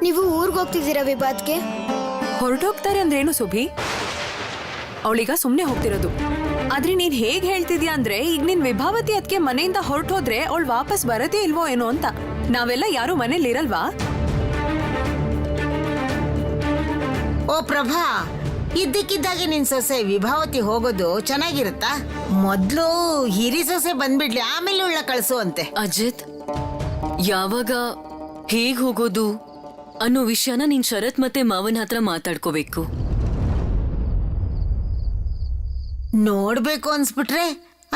ನೀವು ಊರಿಗೆ ಹೋಗ್ತಿದ್ದೀರಾ ವಿಭಾತ್ಗೆ? ಹೊರಟೋಗ್ತಾರೆ ಅಂದ್ರೇನು ಸುಭಿ? ಅವಳೀಗ ಸುಮ್ನೆ ಹೋಗ್ತಿರೋದು. ಆದ್ರೆ ನೀನ್ ಹೇಗ್ ಹೇಳ್ತಿದ್ಯಾ ಅಂದ್ರೆ ಈಗ ನಿನ್ ವಿಭಾವತಿ ಅದಕ್ಕೆ ಮನೆಯಿಂದ ಹೊರಟೋದ್ರೆ ಅವಳು ವಾಪಸ್ ಬರದೇ ಇಲ್ವೋ ಏನೋ ಅಂತ. ನಾವೆಲ್ಲ ಯಾರು ಮನೇಲಿ ಇರಲ್ವಾ? ಓ ಪ್ರಭಾ, ಇದ್ದಕ್ಕಿದ್ದಾಗೆ ನಿನ್ ಸೊಸೆ ವಿಭಾವತಿ ಹೋಗೋದು ಚೆನ್ನಾಗಿರುತ್ತಾ? ಮೊದ್ಲು ಹಿರಿ ಸೊಸೆ ಬಂದ್ಬಿಡ್ಲಿ, ಆಮೇಲೆ ಉಳ್ಳ ಕಳ್ಸುವಂತೆ. ಅಜಿತ್, ಯಾವಾಗ ಹೇಗ್ ಹೋಗೋದು ಅನ್ನೋ ವಿಷಯನ ನೀನ್ ಶರತ್ ಮತ್ತೆ ಮಾವನ ಹತ್ರ ಮಾತಾಡ್ಕೋಬೇಕು. ನೋಡ್ಬೇಕು ಅನ್ಸ್ಬಿಟ್ರೆ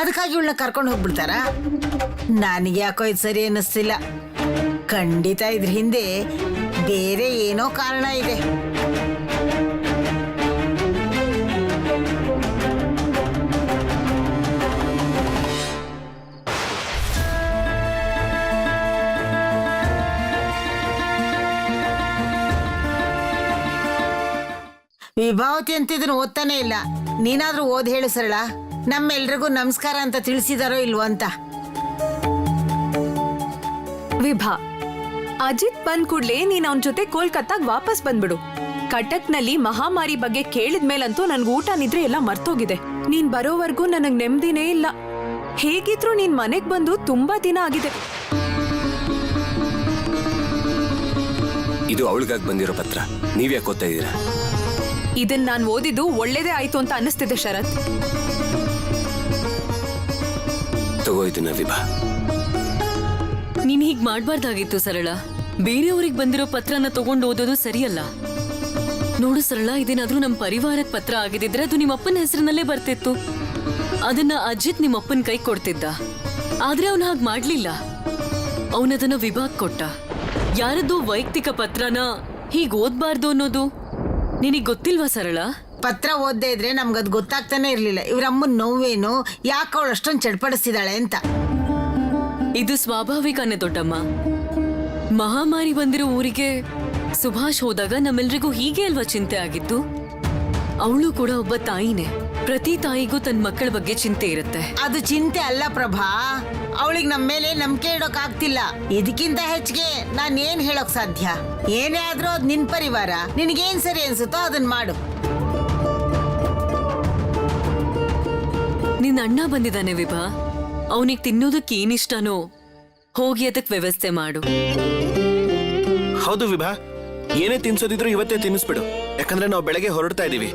ಅದಕ್ಕಾಗಿ ಉಳ್ಳ ಕರ್ಕೊಂಡು ಹೋಗ್ಬಿಡ್ತಾರ? ನನಗೆ ಯಾಕೋ ಇದು ಸರಿ ಅನ್ನಿಸ್ತಿಲ್ಲ. ಖಂಡಿತ ಇದ್ರ ಹಿಂದೆ ಬೇರೆ ಏನೋ ಕಾರಣ ಇದೆ. ವಿಭಾವತಿ ಅಂತ ಇದನ್ನ ಓದ್ತಾನೆ ಇಲ್ಲ. ನೀನಾದ್ರೂ ಓದ್ ಹೇಳು ಸರಳ. ನಮ್ಮೆಲ್ರಿಗೂ ನಮಸ್ಕಾರ ಅಂತ ತಿಳಿಸಿದಾರೋ ಇಲ್ವೋ ಅಂತ. ವಿಭಾ, ಅಜಿತ್ ಬಂದ್ ಕೂಡ್ಲೆ ನೀನ್ ಅವನ್ ಜೊತೆ ಕೋಲ್ಕತ್ತಾಗ್ ವಾಪಸ್ ಬಂದ್ಬಿಡು. ಕಟಕ್ನಲ್ಲಿ ಮಹಾಮಾರಿ ಬಗ್ಗೆ ಕೇಳಿದ್ಮೇಲಂತೂ ನನ್ಗೆ ಊಟ ನಿದ್ರೆ ಎಲ್ಲ ಮರ್ತೋಗಿದೆ. ನೀನ್ ಬರೋವರೆಗೂ ನನಗ್ ನೆಮ್ಮದಿನೇ ಇಲ್ಲ. ಹೇಗಿದ್ರು ನೀನ್ ಮನೆಗ್ ಬಂದು ತುಂಬಾ ದಿನ ಆಗಿದೆ. ಇದು ಅವಳಿಗಾಗಿ ಬಂದಿರೋ ಪತ್ರ. ನೀವ್ಯಾಕೆ ಓದ್ತಾ ಇದ್ದೀರಾ? ಇದನ್ ನಾನ್ ಓದಿದ್ದು ಒಳ್ಳೇದೇ ಆಯ್ತು ಅಂತ ಅನ್ನಿಸ್ತಿದೆ ಶರತ್. ತಗೋ ಇದನ್ನ ವಿಭಾ. ನೀನ್ ಹೀಗ್ ಮಾಡ್ಬಾರ್ದಾಗಿತ್ತು ಸರಳ. ಬೇರೆಯವ್ರಿಗೆ ಬಂದಿರೋ ಪತ್ರನ ತಗೊಂಡು ಓದೋದು ಸರಿಯಲ್ಲ. ನೋಡು ಸರಳ, ಇದೇನಾದ್ರೂ ನಮ್ ಪರಿವಾರದ ಪತ್ರ ಆಗಿದ್ರೆ ಅದು ನಿಮ್ಮಪ್ಪನ ಹೆಸರಿನಲ್ಲೇ ಬರ್ತಿತ್ತು. ಅದನ್ನ ಅಜಿತ್ ನಿಮ್ಮಪ್ಪನ ಕೈ ಕೊಡ್ತಿದ್ದ. ಆದ್ರೆ ಅವನ್ ಹಾಗ್ ಮಾಡ್ಲಿಲ್ಲ. ಅವನದನ್ನ ವಿಭಾಗ್ ಕೊಟ್ಟ. ಯಾರದ್ದು ವೈಯಕ್ತಿಕ ಪತ್ರನ ಹೀಗ್ ಓದ್ಬಾರ್ದು ಅನ್ನೋದು ನಿನಗ್ ಗೊತ್ತಿಲ್ವಾ ಸರಳ? ಪತ್ರ ಓದ್ದೇ ಇದ್ರೆ ನಮ್ಗದ್ ಗೊತ್ತಾಗ್ತಾನೆ ಇರ್ಲಿಲ್ಲ ಇವ್ರಮ್ಮನ್ ನೋವೇನು, ಯಾಕೆ ಅವಳು ಅಷ್ಟೊಂದು ಚಡ್ಪಡಿಸ್ತಿದ್ದಾಳೆ ಅಂತ. ಇದು ಸ್ವಾಭಾವಿಕನೇ ದೊಡ್ಡಮ್ಮ. ಮಹಾಮಾರಿ ಬಂದಿರೋ ಊರಿಗೆ ಸುಭಾಷ್ ಹೋದಾಗ ನಮ್ಮೆಲ್ರಿಗೂ ಹೀಗೆ ಅಲ್ವಾ ಚಿಂತೆ ಆಗಿತ್ತು? ಅವಳು ಕೂಡ ಒಬ್ಬ ತಾಯಿನೇ. ಪ್ರತಿ ತಾಯಿಗೂ ತನ್ನ ಮಕ್ಕಳ ಬಗ್ಗೆ ಚಿಂತೆ ಇರುತ್ತೆ. ಅದು ಚಿಂತೆ ಅಲ್ಲ ಪ್ರಭಾ, ಅವಳಿಗೆ ನಮ್ಮ ಮೇಲೆ ನಂಬಿಕೆ ಇಡೋಕ್ ಆಗ್ತಿಲ್ಲ. ಇದಕ್ಕಿಂತ ಹೆಚ್ಚಿಗೆ ನಾನ್ ಏನ್ ಹೇಳೋಕ್ ಸಾಧ್ಯ? ಏನೇ ಆದ್ರೂ ಅದ್ ನಿನ್ ಪರಿವಾರ. ನಿನಗೇನ್ ಸರಿ ಅನ್ಸುತ್ತೋ ಅದನ್ ಮಾಡು. ನಿನ್ನ ಅಣ್ಣ ಬಂದಿದ್ದಾನೆ ವಿಭಾ. ಅವನಿಗೆ ತಿನ್ನೋದಕ್ಕೆ ಏನಿಷ್ಟನೋ ಹೋಗಿ ಅದಕ್ಕೆ ವ್ಯವಸ್ಥೆ ಮಾಡು. ಹೌದು ವಿಭಾ, ಏನೇ ತಿನ್ಸೋದಿದ್ರು ಇವತ್ತೇ ತಿನ್ನಿಸ್ಬಿಡು. ಯಾಕಂದ್ರೆ ನಾವು ಬೆಳಗ್ಗೆ ಹೊರಡ್ತಾ ಇದೀವಿ.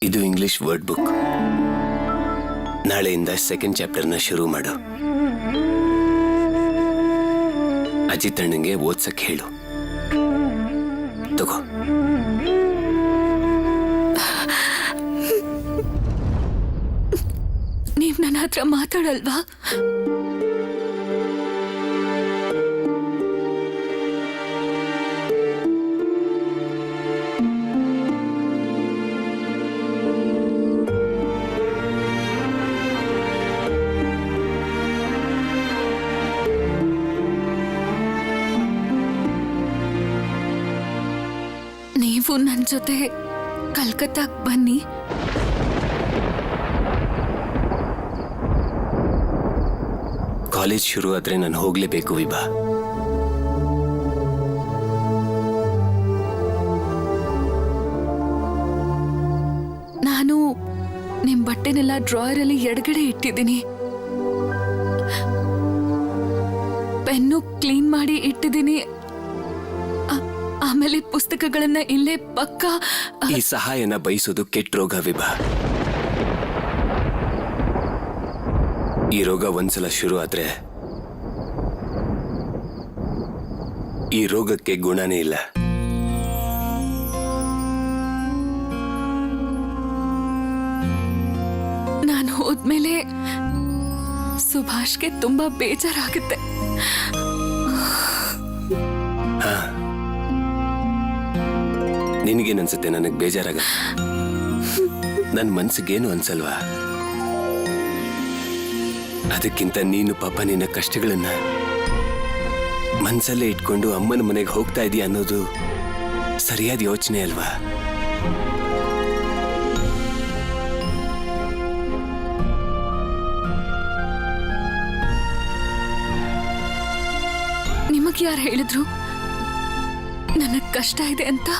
ಇದು ಇಂಗ್ಲಿಷ್ ವರ್ಡ್ ಬುಕ್. ನಾಳೆಯಿಂದ ಸೆಕೆಂಡ್ ಚಾಪ್ಟರ್ನ ಶುರು ಮಾಡು. ಅಜಿತ್ ಅಣ್ಣಂಗೆ ಓದ್ಸಕ್ ಹೇಳು. ತಗೋ. ನೀವ್ ನನ್ನ ಹತ್ರ ಮಾತಾಡಲ್ವಾ? ನೀವು ನನ್ನ ಜೊತೆ ಕಲ್ಕತ್ತಾಗ್ ಬನ್ನಿ. ಕಾಲೇಜ್ ಶುರು ಆದ್ರೆ ನಾನು ಹೋಗ್ಲೇಬೇಕು ವಿಭಾ. ನಾನು ನಿಮ್ ಬಟ್ಟೆನೆಲ್ಲ ಡ್ರಾಯರ್ ಅಲ್ಲಿ ಎಡಗಡೆ ಇಟ್ಟಿದ್ದೀನಿ. ಪೆನ್ನು ಕ್ಲೀನ್ ಮಾಡಿ ಇಟ್ಟಿದ್ದೀನಿ. ಆಮೇಲೆ ಪುಸ್ತಕಗಳನ್ನ ಇಲ್ಲೇ ಪಕ್ಕ. ಈ ಸಹಾಯನ ಬಯಸೋದು ಕೆಟ್ಟ ರೋಗ ವಿಭಾ. ಈ ರೋಗ ಒಂದ್ಸಲ ಶುರು ಆದ್ರೆ ಈ ರೋಗಕ್ಕೆ ಗುಣನೇ ಇಲ್ಲ. ನಾನು ಹೋದ್ಮೇಲೆ ಸುಭಾಷ್ಗೆ ತುಂಬಾ ಬೇಜಾರಾಗುತ್ತೆ. ನಿನಗೇನನ್ಸುತ್ತೆ ನನಗೆ ಬೇಜಾರಾಗತ್ತೆ? ನನ್ನ ಮನ್ಸಿಗೇನು ಅನ್ಸಲ್ವಾ? ಅದಕ್ಕಿಂತ ನೀನು ಪಾಪ ನಿನ್ನ ಕಷ್ಟಗಳನ್ನ ಮನ್ಸಲ್ಲೇ ಇಟ್ಕೊಂಡು ಅಮ್ಮನ ಮನೆಗೆ ಹೋಗ್ತಾ ಇದೀಯ ಅನ್ನೋದು ಸರಿಯಾದ ಯೋಚನೆ ಅಲ್ವಾ? ನಿಮಗೆ ಯಾರು ಹೇಳಿದ್ರು ನನಗ್ ಕಷ್ಟ ಇದೆ ಅಂತ?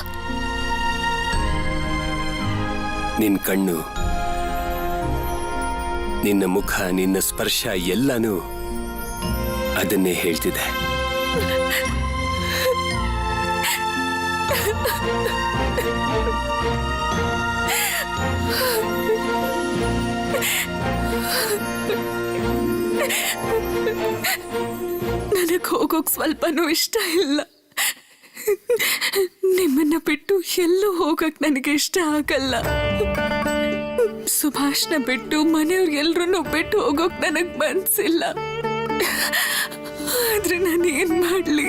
ನಿನ್ನ ಕಣ್ಣು, ನಿನ್ನ ಮುಖ, ನಿನ್ನ ಸ್ಪರ್ಶ ಎಲ್ಲಾನು ಅದನ್ನೇ ಹೇಳ್ತಿದೆ. ನನಗ್ ಹೋಗೋಕ್ ಸ್ವಲ್ಪನೂ ಇಷ್ಟ ಇಲ್ಲ. ನಿಮ್ಮನ್ನ ಬಿಟ್ಟು ಎಲ್ಲೂ ಹೋಗಕ್ ನನಗೆ ಇಷ್ಟ ಆಗಲ್ಲ. ಸುಭಾಷ್ನ ಬಿಟ್ಟು ಮನೆಯವ್ರಿಗೆಲ್ರೂ ಬಿಟ್ಟು ಹೋಗೋಕ್ ನನಗ್ ಮನ್ಸಿಲ್ಲ. ಆದ್ರೆ ನಾನು ಏನ್ ಮಾಡ್ಲಿ?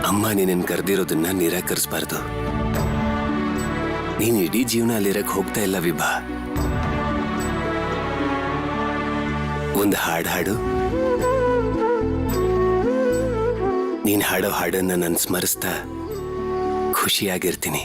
ಅಮ್ಮ ನಿನ್ನನ್ನು ಕರೆದಿರೋದನ್ನ ನಿರಾಕರಿಸಬಾರ್ದು. ನೀನ್ ಇಡೀ ಜೀವನ ಅಲ್ಲಿರಕ್ ಹೋಗ್ತಾ ಇಲ್ಲ ವಿಭಾ. ಒಂದು ಹಾಡು ನೀನ್ ಹಾಡೋ ಹಾಡನ್ನ ನಾನು ಸ್ಮರಿಸ್ತಾ ಖುಷಿಯಾಗಿರ್ತೀನಿ.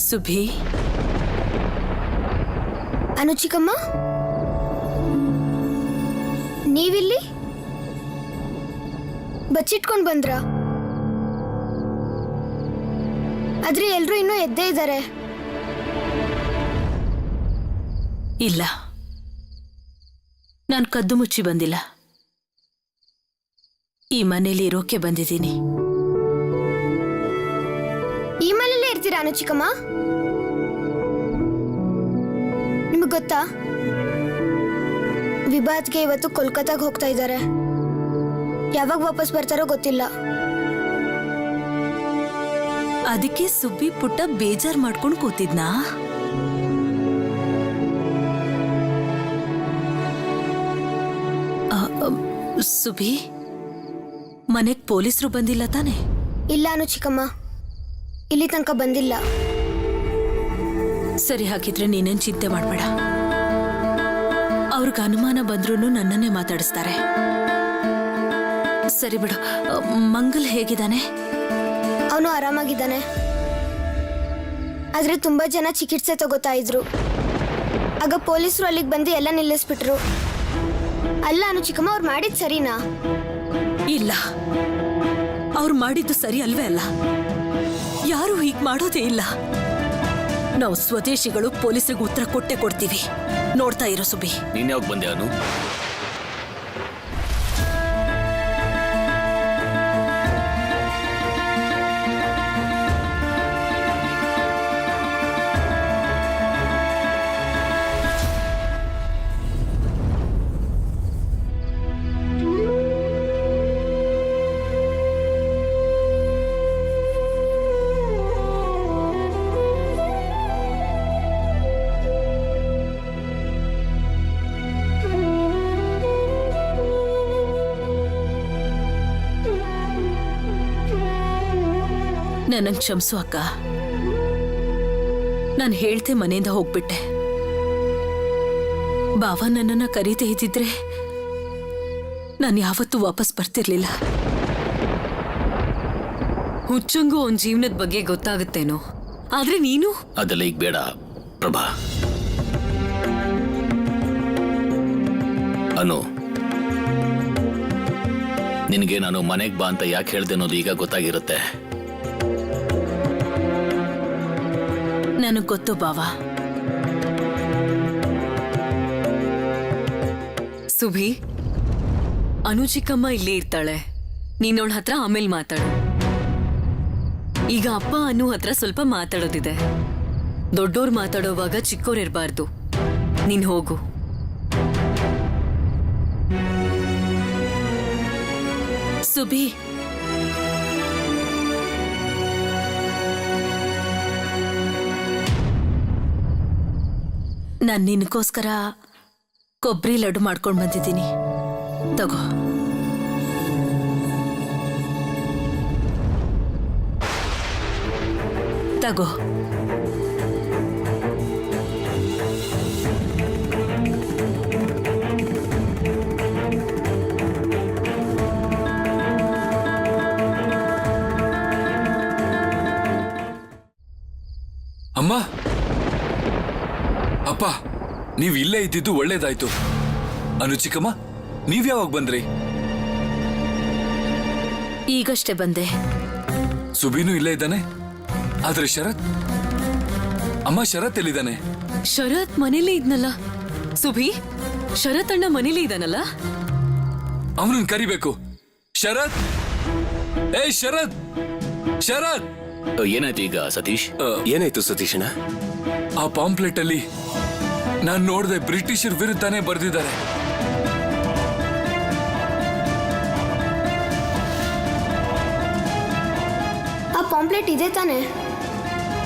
ಸುಭಿ, ಅನುಚಿಕಮ್ಮ, ನೀವಿಲ್ಲಿ ಬಚ್ಚಿಟ್ಕೊಂಡ್ ಬಂದ್ರ? ಆದ್ರೆ ಎಲ್ರೂ ಇನ್ನೂ ಎದ್ದೇ ಇದ್ದಾರೆ. ಇಲ್ಲ, ನಾನು ಕದ್ದು ಮುಚ್ಚಿ ಬಂದಿಲ್ಲ. ಈ ಮನೇಲಿ ಇರೋಕೆ ಬಂದಿದ್ದೀನಿ. ಈ ಮನೇಲೇ ಇರ್ತೀರಾ ಅನುಚಿಕಮ್ಮ? ನಿಮಗ್ ಗೊತ್ತಾ, ವಿಭಾತ್ಗೆ ಇವತ್ತು ಕೋಲ್ಕತ್ತಾಗ ಹೋಗ್ತಾ ಇದ್ದಾರೆ. ಯಾವಾಗ ವಾಪಸ್ ಬರ್ತಾರೋ ಗೊತ್ತಿಲ್ಲ. ಅದಕ್ಕೆ ಸುಬ್ಬಿ ಪುಟ್ಟ ಬೇಜಾರ್ ಮಾಡ್ಕೊಂಡು ಕೂತಿದ್ನಾ? ಸುಬ್ಬಿ, ಮನೆಗ್ ಪೊಲೀಸರು ಬಂದಿಲ್ಲ ತಾನೆ? ಇಲ್ಲ ಅನುಚಿಕಮ್ಮ, ಇಲ್ಲಿ ತನಕ ಬಂದಿಲ್ಲ. ಸರಿ, ಹಾಗಿದ್ರೆ ನೀನೇನ್ ಚಿಂತೆ ಮಾಡ್ಬೇಡ. ಅವ್ರಿಗೆ ಅನುಮಾನ ಬಂದ್ರೂ ನನ್ನನ್ನೇ ಮಾತಾಡಿಸ್ತಾರೆ. ಸರಿ ಬಿಡು. ಮಂಗಲ್ ಹೇಗಿದ್ದಾನೆ? ಅವನು ಆರಾಮಾಗಿದ್ದಾನೆ. ಆದ್ರೆ ತುಂಬಾ ಜನ ಚಿಕಿತ್ಸೆ ತಗೋತಾ ಇದ್ರು. ಆಗ ಪೊಲೀಸರು ಅಲ್ಲಿಗೆ ಬಂದು ಎಲ್ಲ ನಿಲ್ಲಿಸ್ಬಿಟ್ರು. ಅಲ್ಲ ಅನುಚಿಕಮ್ಮ, ಅವ್ರು ಮಾಡಿದ್ ಸರಿನಾ? ಇಲ್ಲ, ಅವ್ರು ಮಾಡಿದ್ದು ಸರಿ ಅಲ್ವೇ ಅಲ್ಲ. ಯಾರು ಹೀಗ್ ಮಾಡೋದೇ ಇಲ್ಲ. ನಾವು ಸ್ವದೇಶಿಗಳು ಪೊಲೀಸರಿಗೆ ಉತ್ತರ ಕೊಟ್ಟೆ ಕೊಡ್ತೀವಿ. ನೋಡ್ತಾ ಇರೋ ಸುಬ್ಬಿ. ನೀನ್ ಯಾವಾಗ ಬಂದೆ ಅನು? ನನಗೆ ಕ್ಷಮಿಸು ಅಕ್ಕ. ನಾನು ಹೇಳ್ತೆ ಮನೆಯಿಂದ ಹೋಗ್ಬಿಟ್ಟೆ. ಬಾವ ನನ್ನನ್ನ ಕರೀತೆ ಇದ್ದಿದ್ರೆ ನಾನು ಯಾವತ್ತೂ ವಾಪಸ್ ಬರ್ತಿರ್ಲಿಲ್ಲ. ಹುಚ್ಚಂಗೂ ಅವನ್ ಜೀವನದ ಬಗ್ಗೆ ಗೊತ್ತಾಗುತ್ತೇನೋ, ಆದ್ರೆ ನೀನು ಅದೆಲ್ಲ ಈಗ ಬೇಡ ಪ್ರಭಾ. ಅನು, ನಿನಗೆ ನಾನು ಮನೆಗೆ ಬಾ ಅಂತ ಯಾಕೆ ಹೇಳ್ದೆ ಅನ್ನೋದು ಈಗ ಗೊತ್ತಾಗಿರುತ್ತೆ. ನನಗ್ ಗೊತ್ತು ಬಾವಾ. ಸುಭಿ, ಅನು ಚಿಕ್ಕಮ್ಮ ಇಲ್ಲೇ ಇರ್ತಾಳೆ. ನೀನ್ ಅವಳ ಹತ್ರ ಆಮೇಲೆ ಮಾತಾಡು. ಈಗ ಅಪ್ಪ ಅನು ಹತ್ರ ಸ್ವಲ್ಪ ಮಾತಾಡೋದಿದೆ. ದೊಡ್ಡೋರ್ ಮಾತಾಡೋವಾಗ ಚಿಕ್ಕೋರ್ ಇರಬಾರ್ದು. ನೀನ್ ಹೋಗು. ಸುಬಿ, ನಾನು ನಿನಗೋಸ್ಕರ ಕೊಬ್ಬರಿ ಲಡ್ಡು ಮಾಡ್ಕೊಂಡು ಬಂದಿದ್ದೀನಿ, ತಗೋ. ತಗೋ. ಅಮ್ಮ, ಅಪ್ಪ, ನೀವ್ ಇಲ್ಲೇ ಇದ್ದಿದ್ದು ಒಳ್ಳೇದಾಯ್ತು. ಅನು ಚಿಕ್ಕಮ್ಮ, ನೀವ್ ಯಾವಾಗ ಬಂದ್ರಿ? ಈಗಷ್ಟೇ ಬಂದೆ. ಸುಬೀನು ಇಲ್ಲೇ ಇದ್ದಾನೆ. ಆದ್ರೆ ಶರತ್, ಅಮ್ಮ ಶರತ್ ಎಲ್ಲಿದ್ದಾನೆ? ಶರತ್ ಮನೇಲೇ ಇದ್ನಲ್ಲ. ಸುಭಿ, ಶರತ್ ಅಣ್ಣ ಮನೇಲೇ ಇದ್ದಾನಲ್ಲ. ಅವನನ್ನ ಕರಿಬೇಕು. ಶರತ್, ಏ ಶರತ್, ಶರತ್. ಏನಾಯ್ತು ಈಗ ಸತೀಶ್? ಏನಾಯ್ತು ಸತೀಶಣ್ಣ? ಆ ಪಾಂಪ್ಲೆಟ್ ಅಲ್ಲಿ ನಾನ್ ನೋಡ್ದೆ ಬ್ರಿಟಿಷರ್ ವಿರುದ್ಧನೇ ಬರ್ದಿದ್ದಾರೆ. ಆ ಪಾಂಪ್ಲೆಟ್ ಇದೆ ತಾನೆ?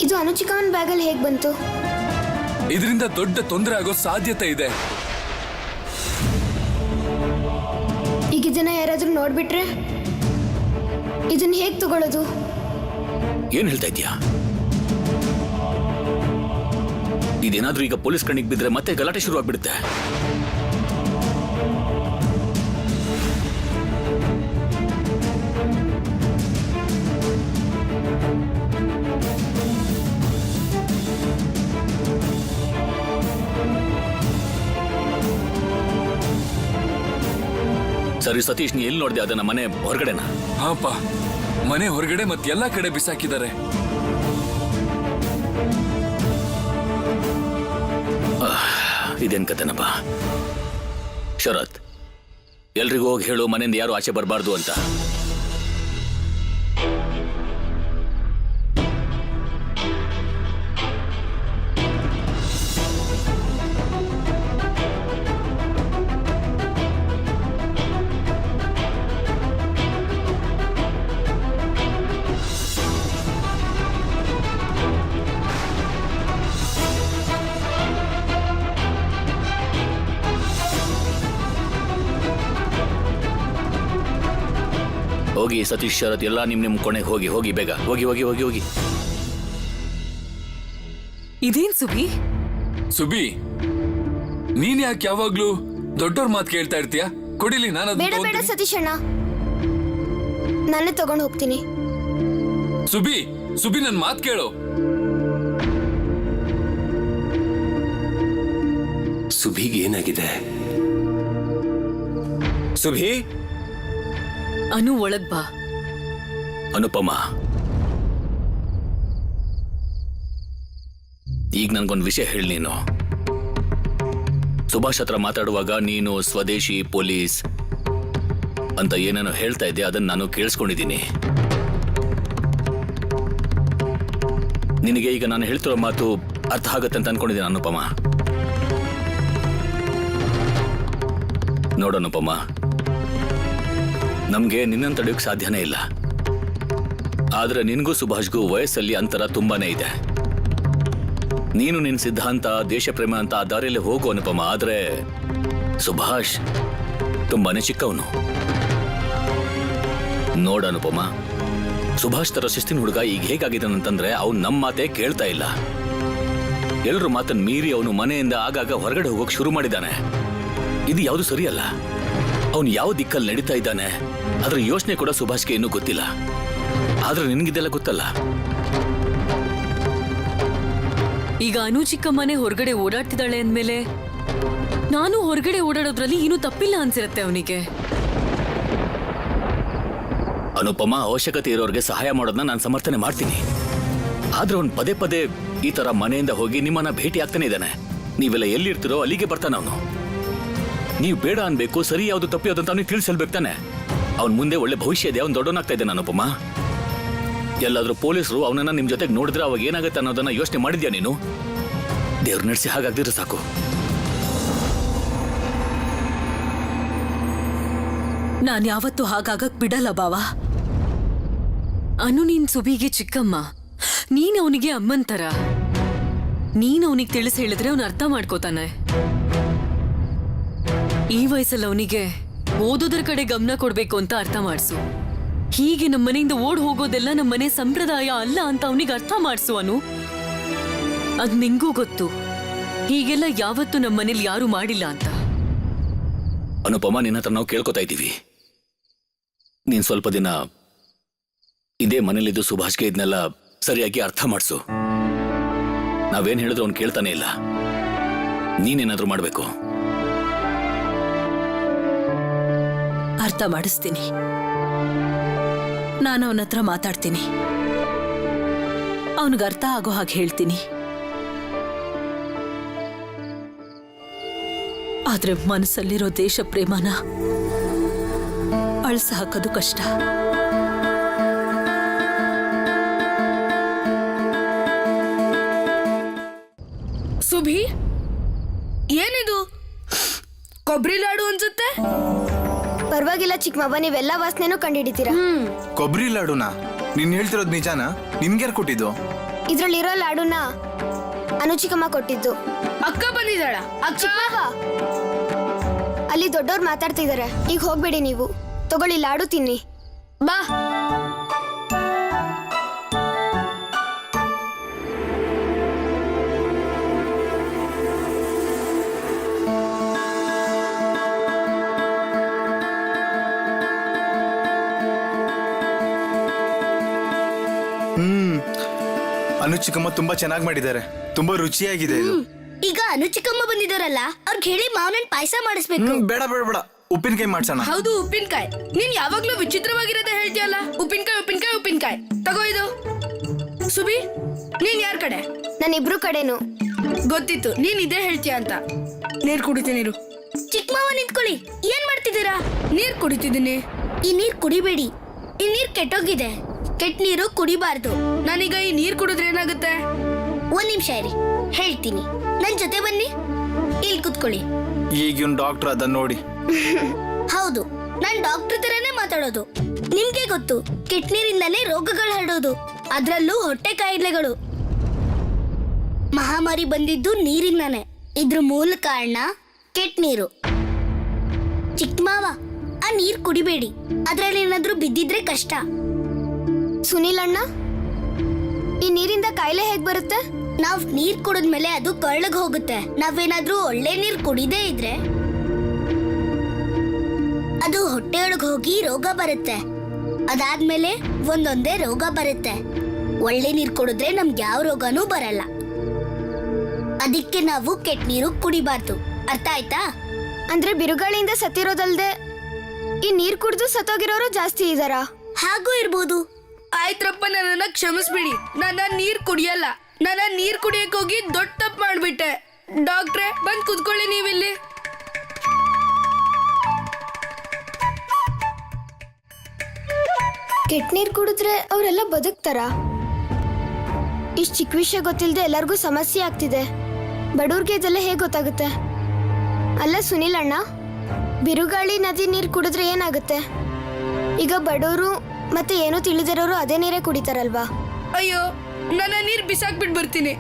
ಇದು ಅನುಚಿಕವನ್ ಬ್ಯಾಗಲ್ಲಿ ಹೇಗೆ ಬಂತು? ಇದರಿಂದ ದೊಡ್ಡ ತೊಂದರೆ ಆಗೋ ಸಾಧ್ಯತೆ ಇದೆ. ಈಗ ಇದನ್ನ ಯಾರಾದ್ರೂ ನೋಡ್ಬಿಟ್ರೆ ಇದನ್ನ ಹೇಗೆ ತಗೊಳ್ಳೋದು? ಏನ್ ಹೇಳ್ತಾ ಇದ್ಯಾ? ಇದೇನಾದ್ರೂ ಈಗ ಪೊಲೀಸ್ ಕಣ್ಣಿಗೆ ಬಿದ್ರೆ ಮತ್ತೆ ಗಲಾಟೆ ಶುರು ಆಗ್ಬಿಡುತ್ತೆ. ಸರಿ ಸತೀಶ್, ನೀ ಎಲ್ಲಿ ನೋಡ್ದೆ ಅದನ್ನ? ಮನೆ ಹೊರಗಡೆನಾ? ಹಾಪ, ಮನೆ ಹೊರಗಡೆ ಮತ್ತೆ ಎಲ್ಲಾ ಕಡೆ ಬಿಸಾಕಿದ್ದಾರೆ. ಇದೇನ್ ಕತೆನಪ್ಪ? ಶರತ್, ಎಲ್ರಿಗೂ ಹೋಗಿ ಹೇಳು ಮನೆಯಿಂದ ಯಾರು ಆಚೆ ಬರಬಾರ್ದು ಅಂತ. ಹೋಗಿ ಸತೀಶ್, ಶರತ್ ಎಲ್ಲ ನಿಮ್ ಕೊನೆಗೆ ಹೋಗಿ ಹೋಗಿ, ಬೇಗ ಹೋಗಿ ಹೋಗಿ ಹೋಗಿ ಹೋಗಿ. ಇದೇನ್ ಸುಭಿ? ಸುಬಿ, ನೀನ್ ಯಾಕೆ ಯಾವಾಗ್ಲೂ ದೊಡ್ಡವ್ರ ಮಾತು ಕೇಳ್ತಾ ಇರ್ತೀಯ? ಕೊಡಿಲಿ, ನಾನು ಬೇಡ ಬೇಡ ಸತೀಶ್ ಅಣ್ಣ, ನಾನೇ ತಗೊಂಡು ಹೋಗ್ತೀನಿ. ಸುಬಿ, ಸುಬಿ, ನನ್ ಮಾತು ಕೇಳು. ಸುಭಿಗೆ ಏನಾಗಿದೆ? ಸುಭಿ, ಅನು ಒಳಗ್ ಬಾ. ಅನುಪಮ, ಈಗ ನನ್ಗೊಂದು ವಿಷಯ ಹೇಳಿ. ನೀನು ಸುಭಾಷ್ ಹತ್ರ ಮಾತಾಡುವಾಗ ನೀನು ಸ್ವದೇಶಿ ಪೊಲೀಸ್ ಅಂತ ಏನೇನೋ ಹೇಳ್ತಾ ಇದ್ದೆ, ಅದನ್ನ ನಾನು ಕೇಳಿಸ್ಕೊಂಡಿದ್ದೀನಿ. ನಿನಗೆ ಈಗ ನಾನು ಹೇಳ್ತಿರೋ ಮಾತು ಅರ್ಥ ಆಗುತ್ತೆ ಅಂತ ಅನ್ಕೊಂಡಿದ್ದೀನಿ ಅನುಪಮ. ನೋಡನುಪಮ, ನಮ್ಗೆ ನಿನ್ನನ್ನು ತಡೆಯೋಕೆ ಸಾಧ್ಯನೇ ಇಲ್ಲ. ಆದ್ರೆ ನಿನ್ಗೂ ಸುಭಾಷ್ಗೂ ವಯಸ್ಸಲ್ಲಿ ಅಂತರ ತುಂಬಾನೇ ಇದೆ. ನೀನು ನಿನ್ನ ಸಿದ್ಧಾಂತ, ದೇಶ ಪ್ರೇಮ ಅಂತ ಆ ದಾರಿಯಲ್ಲಿ ಹೋಗು ಅನುಪಮ. ಆದ್ರೆ ಸುಭಾಷ್ ತುಂಬಾನೇ ಚಿಕ್ಕವನು. ನೋಡ ಅನುಪಮ, ಸುಭಾಷ್ ತರ ಶಿಸ್ತಿನ ಹುಡುಗ ಈಗ ಹೇಗಾಗಿದ್ದಾನಂತಂದ್ರೆ ಅವ್ನು ನಮ್ಮ ಮಾತೇ ಕೇಳ್ತಾ ಇಲ್ಲ. ಎಲ್ರ ಮಾತನ್ನ ಮೀರಿ ಅವನು ಮನೆಯಿಂದ ಆಗಾಗ ಹೊರಗಡೆ ಹೋಗೋಕೆ ಶುರು ಮಾಡಿದ್ದಾನೆ. ಇದು ಯಾವುದು ಸರಿಯಲ್ಲ. ಅವನು ಯಾವ ದಿಕ್ಕಲ್ಲಿ ನಡೀತಾ ಇದ್ದಾನೆ ಅದ್ರ ಯೋಚನೆ ಕೂಡ ಸುಭಾಷ್ಗೆ ಇನ್ನೂ ಗೊತ್ತಿಲ್ಲ. ಆದ್ರೆ ನಿನ್ಗಿದೆಲ್ಲ ಗೊತ್ತಲ್ಲ. ಈಗ ಅನು ಚಿಕ್ಕಮ್ಮನೆ ಹೊರಗಡೆ ಓಡಾಡ್ತಿದ್ದಾಳೆ ಅಂದ್ಮೇಲೆ ನಾನು ಹೊರಗಡೆ ಓಡಾಡೋದ್ರಲ್ಲಿ ಏನೂ ತಪ್ಪಿಲ್ಲ ಅನ್ಸಿರತ್ತೆ ಅವನಿಗೆ. ಅನುಪಮ, ಅವಶ್ಯಕತೆ ಇರೋರಿಗೆ ಸಹಾಯ ಮಾಡೋದನ್ನ ನಾನು ಸಮರ್ಥನೆ ಮಾಡ್ತೀನಿ. ಆದ್ರೆ ಅವ್ನು ಪದೇ ಪದೇ ಈ ತರ ಮನೆಯಿಂದ ಹೋಗಿ ನಿಮ್ಮನ್ನ ಭೇಟಿ ಆಗ್ತಾನೆ ಇದ್ದಾನೆ. ನೀವೆಲ್ಲ ಎಲ್ಲಿರ್ತೀರೋ ಅಲ್ಲಿಗೆ ಬರ್ತಾನೆ ಅವನು. ನೀವು ಬೇಡ ಅನ್ಬೇಕು, ಸರಿ ಯಾವ್ದು ತಪ್ಪು ಯಾವ್ದು ಅಂತ ಅವನಿಗೆ ತಿಳಿಸಲ್ಬೇಕು ತಾನೆ. ಅವ್ನ ಮುಂದೆ ಒಳ್ಳೆ ಭವಿಷ್ಯ ಇದೆ, ಅವ್ನು ದೊಡ್ಡವನಾಗ್ತಾ ಇದ್ದಾನೆ ಅನುಪಮ. ಎಲ್ಲಾದ್ರೂ ಪೊಲೀಸರು ಅವನನ್ನ ನಿಮ್ ಜೊತೆಗೆ ನೋಡಿದ್ರೆ ಅವಾಗ ಏನಾಗುತ್ತೆ ಅನ್ನೋದನ್ನ ಯೋಚನೆ ಮಾಡಿದ್ಯಾ ನೀನು? ದೇವ್ರ ನಡೆಸಿ ಹಾಗಾಗ್ದಿದ್ರೆ ಸಾಕು. ನಾನ್ ಯಾವತ್ತೂ ಹಾಗಾಗಕ್ ಬಿಡಲ್ಲ ಬಾವ. ಅನು ನೀನ್ ಸುಬಿಗೆ ಚಿಕ್ಕಮ್ಮ, ನೀನ್ ಅವನಿಗೆ ಅಮ್ಮನ್ ತರ. ನೀನ್ ಅವನಿಗೆ ತಿಳಿಸಿ ಹೇಳಿದ್ರೆ ಅವನು ಅರ್ಥ ಮಾಡ್ಕೋತಾನೆ. ಈ ವಯಸ್ಸಲ್ಲಿ ಅವನಿಗೆ ಓದೋದ್ರ ಕಡೆ ಗಮನ ಕೊಡ್ಬೇಕು ಅಂತ ಅರ್ಥ ಮಾಡಿಸು. ಹೀಗೆ ನಮ್ಮನೆಯಿಂದ ಓಡ್ ಹೋಗೋದೆಲ್ಲ ನಮ್ಮನೆ ಸಂಪ್ರದಾಯ ಅಲ್ಲ ಅಂತ ಅವನಿಗೆ ಅರ್ಥ ಮಾಡಿಸು ಅನು. ಅದ್ ನಿಂಗೂ ಗೊತ್ತು, ಹೀಗೆಲ್ಲ ಯಾವತ್ತೂ ನಮ್ಮನೇಲಿ ಯಾರು ಮಾಡಿಲ್ಲ ಅಂತ. ಅನುಪಮ, ನಿನ್ನ ಹತ್ರ ನಾವು ಕೇಳ್ಕೊತಾ ಇದ್ದೀವಿ. ನೀನ್ ಸ್ವಲ್ಪ ದಿನ ಇದೇ ಮನೇಲಿದ್ದು ಸುಭಾಷ್ಗೆ ಇದನ್ನೆಲ್ಲ ಸರಿಯಾಗಿ ಅರ್ಥ ಮಾಡಿಸು. ನಾವೇನ್ ಹೇಳಿದ್ರು ಅವ್ನು ಕೇಳ್ತಾನೆ ಇಲ್ಲ. ನೀನೇನಾದ್ರೂ ಮಾಡ್ಬೇಕು. ಅರ್ಥ ಮಾಡಿಸ್ತೀನಿ. ನಾನು ಅವನ ಹತ್ರ ಮಾತಾಡ್ತೀನಿ. ಅವನಿಗೆ ಅರ್ಥ ಆಗೋ ಹಾಗೆ ಹೇಳ್ತೀನಿ. ಆದ್ರೆ ಮನಸ್ಸಲ್ಲಿರೋ ದೇಶ ಪ್ರೇಮನ ಅಳ್ಸ ಹಾಕೋದು ಕಷ್ಟ. ಸುಭಿ, ಏನಿದು? ಕೊಬ್ಬರಿ ಲಾಡು ಅನ್ಸುತ್ತೆ. ಪರವಾಗಿಲ್ಲ ಚಿಕ್ಕಮ್ಮವ್ವ, ನೀವೆಲ್ಲ ವಾಸನೆನೂ ಕಂಡಿಡಿತೀರಾ. ಕೊಬ್ಬರಿ ಲಾಡುನ ನೀನ್ ಹೇಳ್ತಿರೋದ್ ನಿಜಾನ? ನಿನ್ಗ್ಯಾರು ಕೊಟ್ಟಿದ್ದು? ಇದ್ರಲ್ಲಿರೋ ಲಾಡುನ ಅನು ಚಿಕ್ಕಮ್ಮ ಕೊಟ್ಟಿದ್ದು. ಅಕ್ಕ ಬಂದಿದ್ದಾಳ? ಚಿಕ್ಕಮ್ಮವ್ವ, ಅಲ್ಲಿ ದೊಡ್ಡವ್ರು ಮಾತಾಡ್ತಿದ್ದಾರೆ. ಈಗ ಹೋಗ್ಬೇಡಿ ನೀವು. ತಗೊಳ್ಳಿ, ಲಾಡು ತಿನ್ನಿ. ಬಾ. ಅನು ಚಿಕ್ಕಮ್ಮ ತುಂಬಾ ಚೆನ್ನಾಗಿ ಮಾಡಿದ್ದಾರೆ. ತುಂಬಾ ರುಚಿಯಾಗಿದೆ ಇದು. ಈಗ ಅನು ಚಿಕ್ಕಮ್ಮ ಬಂದಿದ್ದಾರಲ್ಲ, ಅವ್ರಿಗೆ ಹೇಳಿ ಮಾವನನ್ ಪಾಯಸ ಮಾಡಿಸ್ಬೇಕು. ಬೇಡ ಬೇಡ ಬೇಡ, ಉಪ್ಪಿನಕಾಯಿ ಮಾಡ್ಸೋಣ. ಹೌದು, ಉಪ್ಪಿನಕಾಯಿ. ನೀನ್ ಯಾವಾಗ್ಲೂ ವಿಚಿತ್ರವಾಗಿರೋದೇ ಹೇಳ್ತೀಯಲ್ಲ. ಉಪ್ಪಿನಕಾಯಿ ಉಪ್ಪಿನಕಾಯಿ ಉಪ್ಪಿನಕಾಯಿ. ತಗೋ ಇದು. ಸುಬಿ, ನೀನ್ ಯಾರ ಕಡೆ? ನಾನು ಇಬ್ರು ಕಡೆನು. ಗೊತ್ತಿತ್ತು ನೀನ್ ಇದೇ ಹೇಳ್ತೀಯ ಅಂತ. ನೀರ್ ಕುಡಿತೀನಿ ನೀರು. ಚಿಕ್ಕಮ್ಮವ್ವ ನಿಂತ್ಕೊಳ್ಳಿ. ಏನ್ ಮಾಡ್ತಿದ್ದೀರಾ? ನೀರ್ ಕುಡಿತಿದ್ದೀನಿ. ಈ ನೀರ್ ಕುಡಿಬೇಡಿ. ಈ ನೀರ್ ಕೆಟ್ಟೋಗಿದೆ. ಕೆಟ್ಟ ನೀರು ಕುಡಿಬಾರ್ದು. ನಾನೀಗ ಈ ನೀರ್ ಕುಡಿದ್ರೆ ಏನಾಗುತ್ತೆ? ಒಂದ್ ನಿಮಿಷ ಇರಿ, ಹೇಳ್ತೀನಿ. ನನ್ ಜೊತೆ ಬನ್ನಿ. ಇಲ್ಲಿ ಕುತ್ಕೊಳ್ಳಿ. ಈಗಿನ ಡಾಕ್ಟರ್ ಅದನ್ನ ನೋಡಿ. ಹೌದು, ನಾನ್ ಡಾಕ್ಟರ್ ತರನೇ ಮಾತಾಡೋದು. ನಿಮ್ಗೆ ಗೊತ್ತು, ಕೆಟ್ಟ ನೀರಿಂದಾನೇ ರೋಗಗಳು ಹರಡೋದು, ಅದ್ರಲ್ಲೂ ಹೊಟ್ಟೆ ಕಾಯಿಲೆಗಳು. ಮಹಾಮಾರಿ ಬಂದಿದ್ದು ನೀರಿಂದಾನೆ. ಇದ್ರ ಮೂಲ ಕಾರಣ ಕೆಟ್ಟ ನೀರು. ಚಿಕ್ಕಮಾವ, ಆ ನೀರ್ ಕುಡಿಬೇಡಿ. ಅದ್ರಲ್ಲಿ ಏನಾದ್ರೂ ಬಿದ್ದಿದ್ರೆ ಕಷ್ಟ. ಸುನಿಲ್ ಅಣ್ಣ, ಈ ನೀರಿಂದ ಕಾಯಿಲೆ ಹೇಗ್ ಬರುತ್ತೆ? ನಾವ್ ನೀರ್ ಕುಡಿದ್ಮೇಲೆ ಅದು ಕಳ್ಳಗ್ ಹೋಗುತ್ತೆ. ನಾವೇನಾದ್ರೂ ಒಳ್ಳೆ ನೀರ್ ಕುಡಿದೇ ಇದ್ರೆ ಅದು ಹೊಟ್ಟೆಯೊಳಗ್ ಹೋಗಿ ರೋಗ ಬರುತ್ತೆ. ಅದಾದ್ಮೇಲೆ ಒಂದೊಂದೇ ರೋಗ ಬರುತ್ತೆ. ಒಳ್ಳೆ ನೀರ್ ಕುಡಿದ್ರೆ ನಮ್ಗೆ ಯಾವ ರೋಗನೂ ಬರಲ್ಲ. ಅದಕ್ಕೆ ನಾವು ಕೆಟ್ಟ ನೀರು ಕುಡಿಬಾರ್ದು. ಅರ್ಥ ಆಯ್ತಾ? ಅಂದ್ರೆ ಬಿರುಗಾಳಿಯಿಂದ ಸತ್ತಿರೋದಲ್ದೆ ಈ ನೀರ್ ಕುಡಿದು ಸತ್ತೋಗಿರೋರು ಜಾಸ್ತಿ ಇದಾರಾ? ಹಾಗೂ ಇರ್ಬೋದು. ಆಯ್ತ್ರಪ್ಪ, ನನ್ನನ್ನ ಕ್ಷಮಿಸ್ಬಿಡಿ. ನನ್ನ ನೀರ್ ಕುಡಿಯಲ್ಲ. ನನ್ನ ನೀರ್ ಕುಡಿಯಕ್ ಹೋಗಿ ದೊಡ್ಡ ತಪ್ಪು ಮಾಡ್ಬಿಟ್ಟೆ. ಡಾಕ್ಟ್ರೆ, ಬಂದ್ ಕುತ್ಕೊಳ್ಳಿ ನೀವಿಲ್ಲಿ. ಕೆಟ್ಟ ನೀರ್ ಕುಡಿದ್ರೆ ಅವರೆಲ್ಲ ಬದುಕ್ತಾರ? ಇಷ್ಟು ಚಿಕ್ಕ ವಿಷಯ ಗೊತ್ತಿಲ್ಲದೆ ಎಲ್ಲರಿಗೂ ಸಮಸ್ಯೆ ಆಗ್ತಿದೆ. ಬಡವ್ರಿಗೆ ಇದೆಲ್ಲ ಹೇಗೆ ಗೊತ್ತಾಗುತ್ತೆ? ಅಲ್ಲ ಸುನಿಲ್ ಅಣ್ಣ, ಬಿರುಗಾಳಿ ನದಿ ನೀರು ಕುಡಿದ್ರೆ ಏನಾಗುತ್ತೆ? ಈಗ ಬಡವರು ಮತ್ತೆ ಏನೂ ತಿಳಿದಿರೋರು ಅದೇ ನೀರೇ ಕುಡಿತಾರಲ್ವಾ? ಅಯ್ಯೋ, ನನ್ನ ನೀರ್ ಬಿಸಾಕ್ಬಿಟ್ಟು ಬರ್ತೀನಿ.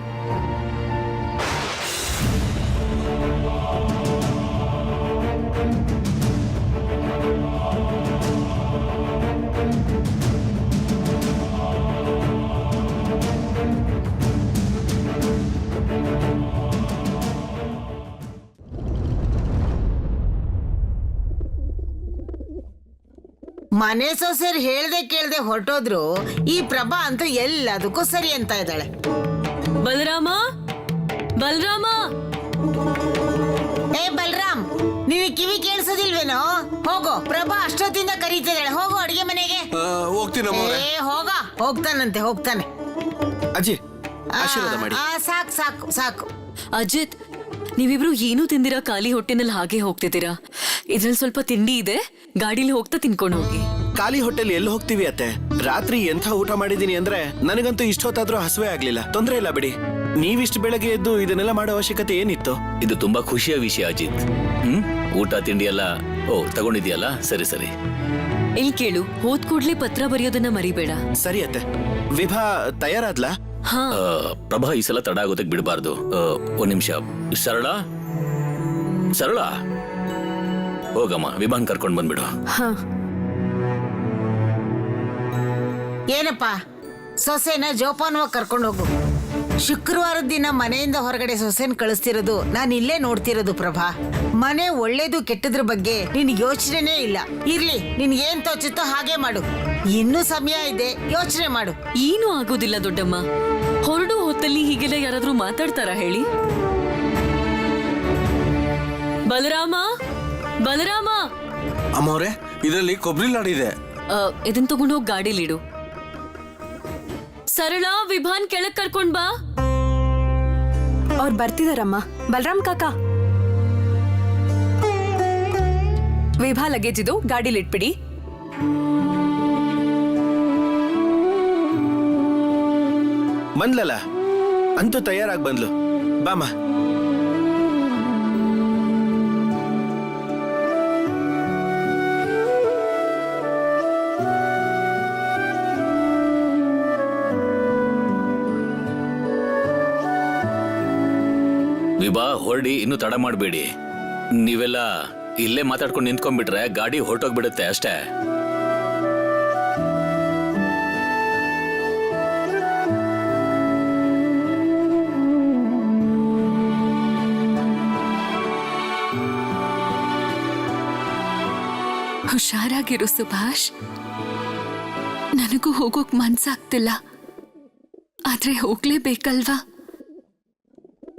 ಮನೆ ಸೊಸೆರು ಹೇಳ್ದೆ ಕೇಳ್ದೆ ಹೊರಟೋದ್ರು ಈ ಪ್ರಭಾ ಅಂತೂ ಎಲ್ಲದಕ್ಕೂ ಸರಿ ಅಂತ ಇದ್ದಾಳೆ. ಬಲರಾಮ, ಬಲರಾಮ, ಏ ಬಲರಾಮ್, ನಿನಗೆ ಕಿವಿ ಕೇಳಿಸೋದಿಲ್ವೇನೋ? ಹೋಗೋ, ಪ್ರಭಾ ಅಷ್ಟೊತ್ತಿಂದ ಕರೀತಿದ್ದಾಳೆ. ಹೋಗೋ ಅಡಿಗೆ ಮನೆಗೆ. ಹೋಗ್ತೀನಿ ಏ ಹೋಗ್ತಾನೆ. ಅಜ್ಜಿ ಆಶೀರ್ವಾದ ಮಾಡಿ. ಸಾಕು ಸಾಕು ಸಾಕು. ಅಜಿತ್, ನೀವಿಬ್ರು ಏನೂ ತಿಂದಿರ ಖಾಲಿ ಹೊಟ್ಟೆನಲ್ಲಿ ಹಾಗೆ ಹೋಗ್ತಿದ್ದೀರಾ. ಇದ್ರಲ್ಲಿ ಸ್ವಲ್ಪ ತಿಂಡಿ ಇದೆ, ಗಾಡಿಲಿ ಹೋಗ್ತಾ ತಿನ್ಕೊಂಡು ಹೋಗಿ. ಖಾಲಿ ಹೋಟೆಲ್ ಎಲ್ಲಿ ಹೋಗ್ತೀವಿ ಅತ್ತೆ? ರಾತ್ರಿ ಎಂಥ ಊಟ ಮಾಡಿದೀನಿ ಅಂದ್ರೆ ನನಗಂತೂ ಇಷ್ಟೊತ್ತಾದ್ರೂ ಹಸುವೆ ಆಗ್ಲಿಲ್ಲ. ತೊಂದ್ರೆ ಇಲ್ಲ ಬಿಡಿ. ನೀವಿಷ್ಟು ಬೆಳಗ್ಗೆ ಎದ್ದು ಇದನ್ನೆಲ್ಲ ಮಾಡೋ ಅವಶ್ಯಕತೆ ಏನಿತ್ತು? ಇದು ತುಂಬಾ ಖುಷಿಯ ವಿಷಯ ಅಜಿತ್. ಊಟ ತಿಂಡಿ ಎಲ್ಲ ತಗೊಂಡಿದ್ಯಲ್ಲ, ಸರಿ ಸರಿ. ಇಲ್ಲಿ ಕೇಳು, ಹೋದ್ ಕೂಡ್ಲೆ ಪತ್ರ ಬರೆಯೋದನ್ನ ಮರಿಬೇಡ. ಸರಿ ಅತ್ತೆ. ವಿಭಾ ತಯಾರಾದ್ಲಾ? ಹಾ, ಪ್ರಭಾ ಈ ಸಲ ತಡ ಆಗೋದಕ್ಕೆ ಬಿಡಬಾರ್ದು. ಒಂದ್ ನಿಮಿಷ. ಸರಳ ಹೋಗಮ್ಮ, ವಿಭಾನ್ ಕರ್ಕೊಂಡ್ ಬಂದ್ಬಿಡು. ಹಾ. ಏನಪ್ಪ, ಸೊಸೆನ ಜೋಪಾನವಾಗಿ ಕರ್ಕೊಂಡು ಹೋಗು. ಶುಕ್ರವಾರದ ದಿನ ಮನೆಯಿಂದ ಹೊರಗಡೆ ಸೊಸೆನ್ ಕಳಿಸ್ತಿರೋದು ನಾನು ಇಲ್ಲೇ ನೋಡ್ತಿರೋದು. ಪ್ರಭಾ, ಮನೆ ಒಳ್ಳೇದು ಕೆಟ್ಟದ್ರ ಬಗ್ಗೆ ನಿನ್ ಯೋಚನೆನೇ ಇಲ್ಲ. ಇರ್ಲಿ, ನಿನ್ಗೇನ್ ತೋಚುತ್ತೋ ಹಾಗೆ ಮಾಡು. ಇನ್ನೂ ಸಮಯ ಇದೆ, ಯೋಚನೆ ಮಾಡು. ಏನೂ ಆಗೋದಿಲ್ಲ ದೊಡ್ಡಮ್ಮ. ಹೊರಡು ಹೊತ್ತಲ್ಲಿ ಹೀಗೆಲ್ಲ ಯಾರಾದ್ರೂ ಮಾತಾಡ್ತಾರಾ ಹೇಳಿ? ಬಲರಾಮ, ಬಲರಾಮ, ಅಮ್ಮವ್ರೆ, ಇದರಲ್ಲಿ ಕೊಬ್ಬರಿ ಲಾಡು ಇದೆ. ಇದನ್ ತಗೊಂಡು ಹೋಗಿ ಗಾಡಿಲಿಡು. ಸರಳ, ವಿಭಾನ್ ಕೆಳಗ್ ಕರ್ಕೊಂಡ್ ಬಾ. ಅವ್ರು ಬರ್ತಿದಾರಮ್ಮ. ಬಲರಾಮ್ ಕಾಕ, ವಿಭಾ ಲಗೇಜ್ ಇದು ಗಾಡಿಲಿಟ್ಬಿಡಿ. ಬಂದ್ಲಲ್ಲ, ಅಂತೂ ತಯಾರಾಗಿ ಬಂದ್ಲು. ಬಾಮ. ವಿಭಾ, ಹೊರಡಿ, ಇನ್ನು ತಡ ಮಾಡಬೇಡಿ. ನೀವೆಲ್ಲ ಇಲ್ಲೇ ಮಾತಾಡ್ಕೊಂಡು ನಿಂತ್ಕೊಂಡ್ಬಿಟ್ರೆ ಗಾಡಿ ಹೊರಟೋಗ್ಬಿಡುತ್ತೆ ಅಷ್ಟೇ. ಹುಷಾರಾಗಿರು ಸುಭಾಷ್. ನನಗೂ ಹೋಗೋಕ್ ಮನ್ಸಾಗ್ತಿಲ್ಲ, ಆದ್ರೆ ಹೋಗ್ಲೇಬೇಕಲ್ವಾ?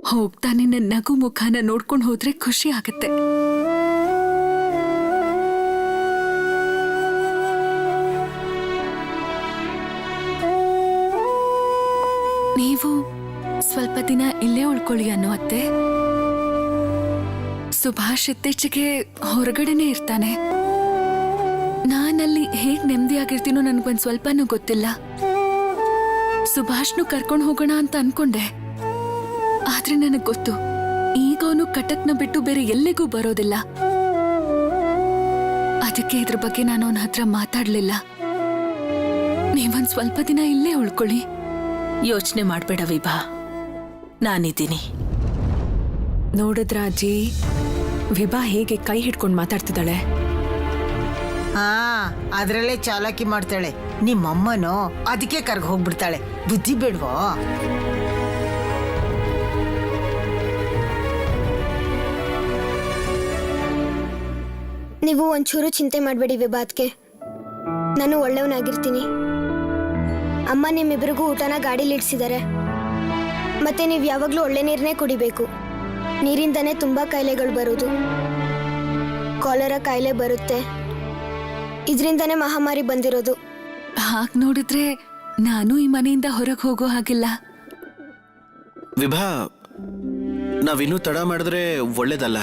ಹೋಗ್ತಾ ನಿನ್ನ ನಗು ಮುಖನ ನೋಡ್ಕೊಂಡು ಹೋದ್ರೆ ಖುಷಿ ಆಗತ್ತೆ. ನೀವು ಸ್ವಲ್ಪ ದಿನ ಇಲ್ಲೇ ಉಳ್ಕೊಳ್ಳಿ ಅನ್ನೋ ಅತ್ತೆ. ಸುಭಾಷ್ ಇತ್ತೀಚೆಗೆ ಹೊರಗಡೆನೆ ಇರ್ತಾನೆ. ನಾನಲ್ಲಿ ಹೇಗ್ ನೆಮ್ಮದಿಯಾಗಿರ್ತೀನೋ ನನ್ಗೊಂದ್ ಸ್ವಲ್ಪನೂ ಗೊತ್ತಿಲ್ಲ. ಸುಭಾಷ್ನು ಕರ್ಕೊಂಡು ಹೋಗೋಣ ಅಂತ ಅನ್ಕೊಂಡೆ, ಆದ್ರೆ ನನಗ್ ಗೊತ್ತು ಈಗ ಅವನು ಕಟಕ್ನ ಬಿಟ್ಟು ಬೇರೆ ಎಲ್ಲಿಗೂ ಬರೋದಿಲ್ಲ. ಅದಕ್ಕೆ ಇದ್ರ ಬಗ್ಗೆ ನಾನು ಅವನ ಹತ್ರ ಮಾತಾಡ್ಲಿಲ್ಲ. ನೀವೊಂದ್ ಸ್ವಲ್ಪ ದಿನ ಇಲ್ಲೇ ಉಳ್ಕೊಳ್ಳಿ. ಯೋಚನೆ ಮಾಡ್ಬೇಡ ವಿಭಾ, ನಾನಿದ್ದೀನಿ. ನೋಡಿದ್ರ ಅಜ್ಜಿ, ವಿಭಾ ಹೇಗೆ ಕೈ ಹಿಡ್ಕೊಂಡು ಮಾತಾಡ್ತಿದ್ದಾಳೆ. ಅದ್ರಲ್ಲೇ ಚಾಲಾಕಿ ಮಾಡ್ತಾಳೆ. ನಿಮ್ಮಮ್ಮನೋ ಅದಕ್ಕೆ ಕರ್ಗ ಹೋಗ್ಬಿಡ್ತಾಳೆ. ಬುದ್ಧಿ ಬೇಡ್ವೋ? ನೀವು ಒಂಚೂರು ಚಿಂತೆ ಮಾಡಬೇಡಿ ವಿಭಾತ್ಗೆ. ನಾನು ಒಳ್ಳೆಯವನಾಗಿರ್ತೀನಿ. ಅಮ್ಮ ನಿಮ್ಮಿಬ್ಬರಿಗೂ ಊಟನ ಗಾಡೀಲಿ ಇಡ್ಸಿದ್ದಾರೆ. ಮತ್ತೆ ನೀವು ಯಾವಾಗಲೂ ಒಳ್ಳೆ ನೀರನ್ನೇ ಕುಡಿಬೇಕು. ನೀರಿಂದನೇ ತುಂಬ ಕಾಯಿಲೆಗಳು ಬರೋದು. ಕಾಲರಾ ಕಾಯಿಲೆ ಬರುತ್ತೆ. ಇದರಿಂದನೇ ಮಹಾಮಾರಿ ಬಂದಿರೋದು. ಹಾಗೆ ನೋಡಿದ್ರೆ ನಾನು ಈ ಮನೆಯಿಂದ ಹೊರಗೆ ಹೋಗೋ ಹಾಗಿಲ್ಲ. ವಿಭಾ, ನಾವಿನ್ನೂ ತಡ ಮಾಡಿದ್ರೆ ಒಳ್ಳೇದಲ್ಲ.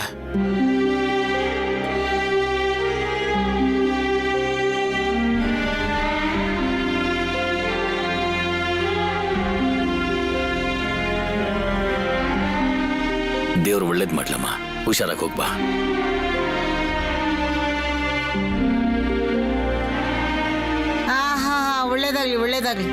ದೇವ್ರು ಒಳ್ಳೇದ್ ಮಾಡ್ಲಮ್ಮ. ಹುಷಾರಾಗಿ ಹೋಗ್ಬಾ. ಒಳ್ಳೇದಾಗ್ಲಿ, ಒಳ್ಳೇದಾಗ್ಲಿ.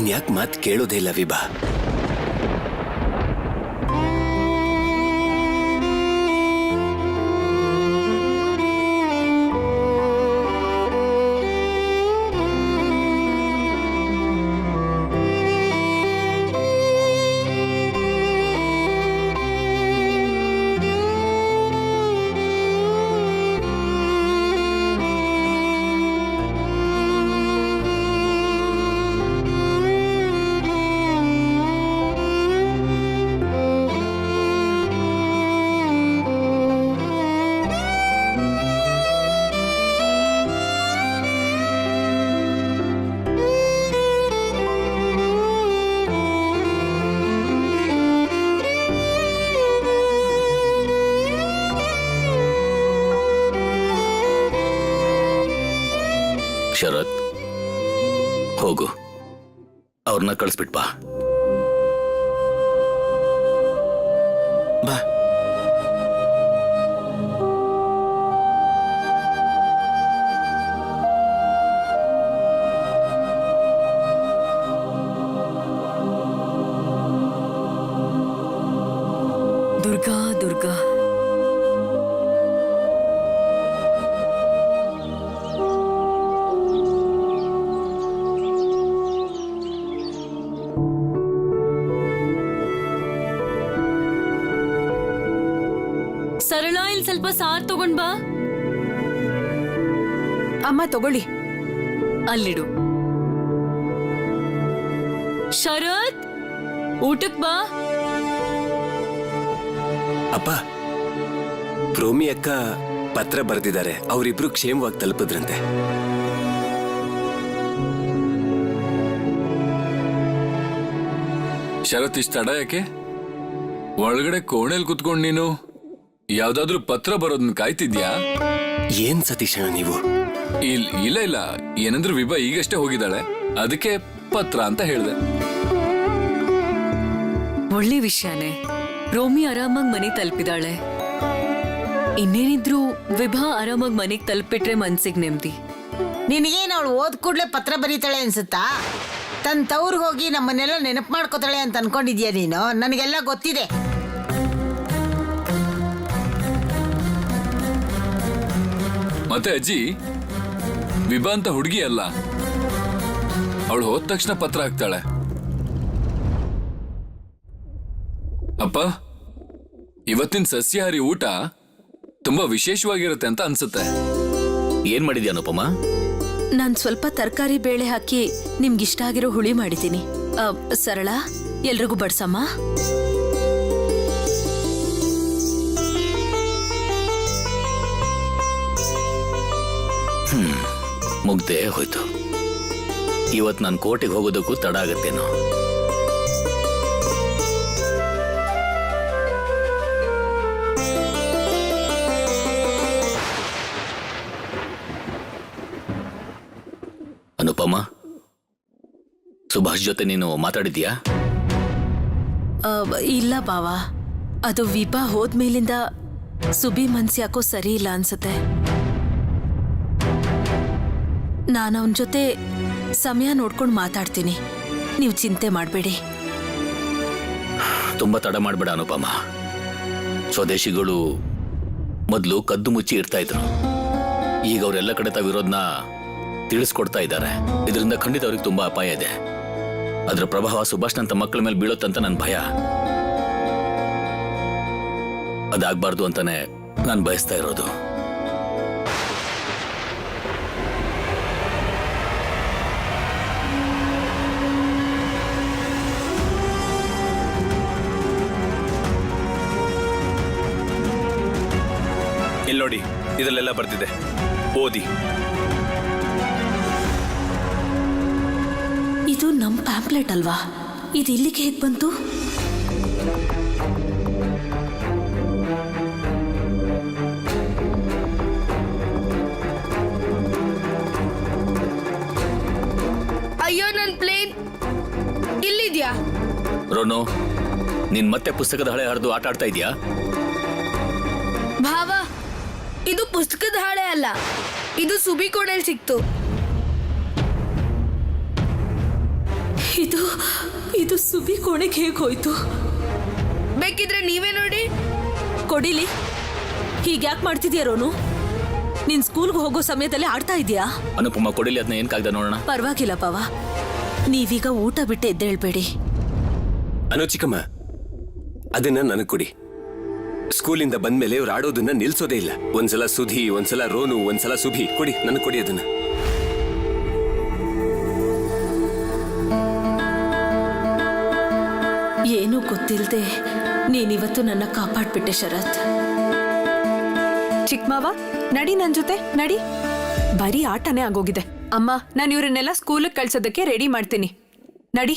ನೀನ್ ಯಾಕೆ ಮಾತು ಕೇಳೋದೇ ಇಲ್ಲ ವಿಭಾ? ಶರತ್, ಹೋಗು, ಅವ್ರನ್ನ ಕಳಿಸ್ಬಿಟ್ಬಾ. ಬಾ. ದುರ್ಗಾ ದುರ್ಗಾ, ಸರಳ ಇಲ್ಲಿ ಸ್ವಲ್ಪ ಸಾರ್ ತಗೊಂಡ್ ಬಾ. ಅಮ್ಮ ತಗೊಳ್ಳಿ. ಅಲ್ಲಿಡು. ಶರತ್, ಊಟಕ್ ಬಾ. ಅಪ್ಪ, ರೋಮಿ ಅಕ್ಕ ಪತ್ರ ಬರೆದಿದ್ದಾರೆ. ಅವರಿಬ್ರು ಕ್ಷೇಮವಾಗಿ ತಲುಪಿದ್ರಂತೆ. ಶರತ್, ಇಷ್ಟ ತಡ ಯಾಕೆ? ಒಳಗಡೆ ಕೋಣೆಲ್ ಕುತ್ಕೊಂಡ್ ನೀನು ಯಾವ್ದಾದ್ರು ಪತ್ರ ಬರೋದನ್ನ ಕಾಯ್ತಿದ್ಯಾ? ಏನ್ ಸತೀಶಣ್ಣ ನೀವು? ಇಲ್ಲ ಇಲ್ಲ, ಏನಂದ್ರು ವಿಭಾ ಈಗಷ್ಟೇ ಹೋಗಿದ್ದಾಳೆ, ಅದಕ್ಕೆ ಪತ್ರ ಅಂತ ಹೇಳ್ದೆ. ಒಳ್ಳೆ ವಿಷಯನೇ. ರೋಮಿ ಆರಾಮಾಗಿ ಮನೆ ತಲುಪಿದಾಳೆ. ಇನ್ನೇನಿದ್ರು ವಿಭಾ ಆರಾಮಾಗಿ ಮನೆಗ್ ತಲುಪಿಟ್ರೆ ಮನ್ಸಿಗೆ ನೆಮ್ಮದಿ. ನಿನಗೇನು ಅವಳು ಓದ್ ಕೂಡ್ಲೆ ಪತ್ರ ಬರೀತಾಳೆ ಅನ್ಸುತ್ತಾ? ತನ್ನ ತವ್ರಿಗೆ ಹೋಗಿ ನಮ್ಮನ್ನೆಲ್ಲ ನೆನಪು ಮಾಡ್ಕೋತಾಳೆ ಅಂತ ಅನ್ಕೊಂಡಿದ್ಯಾ ನೀನು? ನನಗೆಲ್ಲ ಗೊತ್ತಿದೆ. ಮತ್ತೆ ಅಜ್ಜಿ, ವಿಭಾ ಅಂತ ಹುಡುಗಿ ಅಲ್ಲ, ಅವಳು ಹೋದ ತಕ್ಷಣ ಪತ್ರ ಹಾಕ್ತಾಳೆ. ಅಪ್ಪ, ಇವತ್ತಿನ ಸಸ್ಯಾಹಾರಿ ಊಟ ತುಂಬಾ ವಿಶೇಷವಾಗಿರುತ್ತೆ ಅಂತ ಅನ್ಸುತ್ತೆ. ಏನ್ ಮಾಡಿದ್ಯಾ ಅನುಪಮ? ನಾನ್ ಸ್ವಲ್ಪ ತರಕಾರಿ ಬೇಳೆ ಹಾಕಿ ನಿಮ್ಗಿಷ್ಟ ಆಗಿರೋ ಹುಳಿ ಮಾಡಿದ್ದೀನಿ. ಸರಳ, ಎಲ್ರಿಗೂ ಬಡ್ಸಮ್ಮ. ಮುಗ್ದೇ ಹೋಯ್ತು. ಇವತ್ ನಾನು ಕೋಟೆಗೆ ಹೋಗೋದಕ್ಕೂ ತಡ ಆಗತ್ತೇನೋ. ಅನುಪಮ, ಸುಭಾಷ್ ಜೊತೆ ನೀನು ಮಾತಾಡಿದ್ಯಾ? ಇಲ್ಲ ಬಾವ, ಅದು ವಿಭಾ ಹೋದ್ಮೇಲಿಂದ ಸುಬಿ ಮನ್ಸ್ ಯಾಕೋ ಸರಿ ಇಲ್ಲ ಅನ್ಸುತ್ತೆ. ನಾನು ಅವನ ಜೊತೆ ಸಮಯ ನೋಡ್ಕೊಂಡು ಮಾತಾಡ್ತೀನಿ, ನೀವು ಚಿಂತೆ ಮಾಡಬೇಡಿ. ತುಂಬಾ ತಡ ಮಾಡ್ಬೇಡ ಅನುಪಮ. ಸ್ವದೇಶಿಗಳು ಮೊದಲು ಕದ್ದು ಮುಚ್ಚಿ ಇರ್ತಾ ಇದ್ರು. ಈಗ ಅವರೆಲ್ಲ ಕಡೆ ತಾವಿರೋದನ್ನ ತಿಳಿಸ್ಕೊಡ್ತಾ ಇದ್ದಾರೆ. ಇದರಿಂದ ಖಂಡಿತ ಅವ್ರಿಗೆ ತುಂಬಾ ಅಪಾಯ ಇದೆ. ಅದರ ಪ್ರಭಾವ ಸುಭಾಷ್ನಂತ ಮಕ್ಕಳ ಮೇಲೆ ಬೀಳುತ್ತಂತ ನನ್ನ ಭಯ. ಅದಾಗಬಾರ್ದು ಅಂತಾನೆ ನಾನು ಬಯಸ್ತಾ ಇರೋದು. ಇಲ್ಲಿ ನೋಡಿ, ಇದರಲ್ಲೆಲ್ಲ ಬರ್ತಿದೆ, ಓದಿ. ಇದು ನಮ್ಮ ಪ್ಯಾಂಪ್ಲೆಟ್ ಅಲ್ವಾ? ಇದು ಇಲ್ಲಿಗೆ ಹೇಗೆ ಬಂತು? ಅಯ್ಯೋ, ನನ್ ಪ್ಲೇನ್ ಇಲ್ಲಿದ್ಯಾ? ರೋನು, ನೀನ್ ಮತ್ತೆ ಪುಸ್ತಕದ ಹಳೆ ಹರಿದು ಆಟ ಆಡ್ತಾ ಇದೀಯಾ? ಭಾವ, ಇದು ಪುಸ್ತಕದ ಹಾಳೆ ಅಲ್ಲ, ಇದು ಸುಬಿ ಕೋಣೆಲ್ ಸಿಕ್ತು. ಇದು ಇದು ಸುಬಿ ಕೋಣೆಗೆ ಹೇಗೆ ಹೋಯ್ತು? ಬೇಕಿದ್ರೆ ನೀವೇ ನೋಡಿ. ಕೊಡಿಲಿ. ಹೀಗ್ಯಾಕೆ ಮಾಡ್ತಿದ್ಯಾ ರೋನು? ನೀನ್ ಸ್ಕೂಲ್ಗೆ ಹೋಗೋ ಸಮಯದಲ್ಲಿ ಆಡ್ತಾ ಇದೀಯಾ? ಅನುಪಮ ಕೊಡಿಲಿ, ಅದನ್ನ ಏನ್ ಕಾಗ್ದ ನೋಡೋಣ. ಪರವಾಗಿಲ್ಲ ಪವ, ನೀವೀಗ ಊಟ ಬಿಟ್ಟು ಎದ್ದೇಳ್ಬೇಡಿ. ಅನು ಚಿಕ್ಕಮ್ಮ, ಅದನ್ನ ನನಗ್ ಕೊಡಿ. ಸ್ಕೂಲಿಂದ ಬಂದ್ಮೇಲೆ ಇವ್ರು ಆಡೋದನ್ನ ನಿಲ್ಸೋದೇ ಇಲ್ಲ. ಒಂದ್ಸಲ ಸುಧಿ, ಒಂದ್ಸಲ ರೋನು, ಒಂದ್ಸಲ ಸುಭಿ. ಕೊಡಿ, ನನಗ್ ಕೊಡಿ ಅದನ್ನ. ಏನೂ ಗೊತ್ತಿಲ್ಲದೆ ನೀನಿವತ್ತು ನನ್ನ ಕಾಪಾಡ್ಬಿಟ್ಟೆ ಶರತ್. ಚಿಕ್ಕಮಾವ, ನಡಿ ನನ್ ಜೊತೆ ನಡಿ. ಬರೀ ಆಟನೇ ಆಗೋಗಿದೆ. ಅಮ್ಮ, ನಾನು ಇವ್ರನ್ನೆಲ್ಲ ಸ್ಕೂಲಿಗೆ ಕಳ್ಸೋದಕ್ಕೆ ರೆಡಿ ಮಾಡ್ತೀನಿ. ನಡಿ.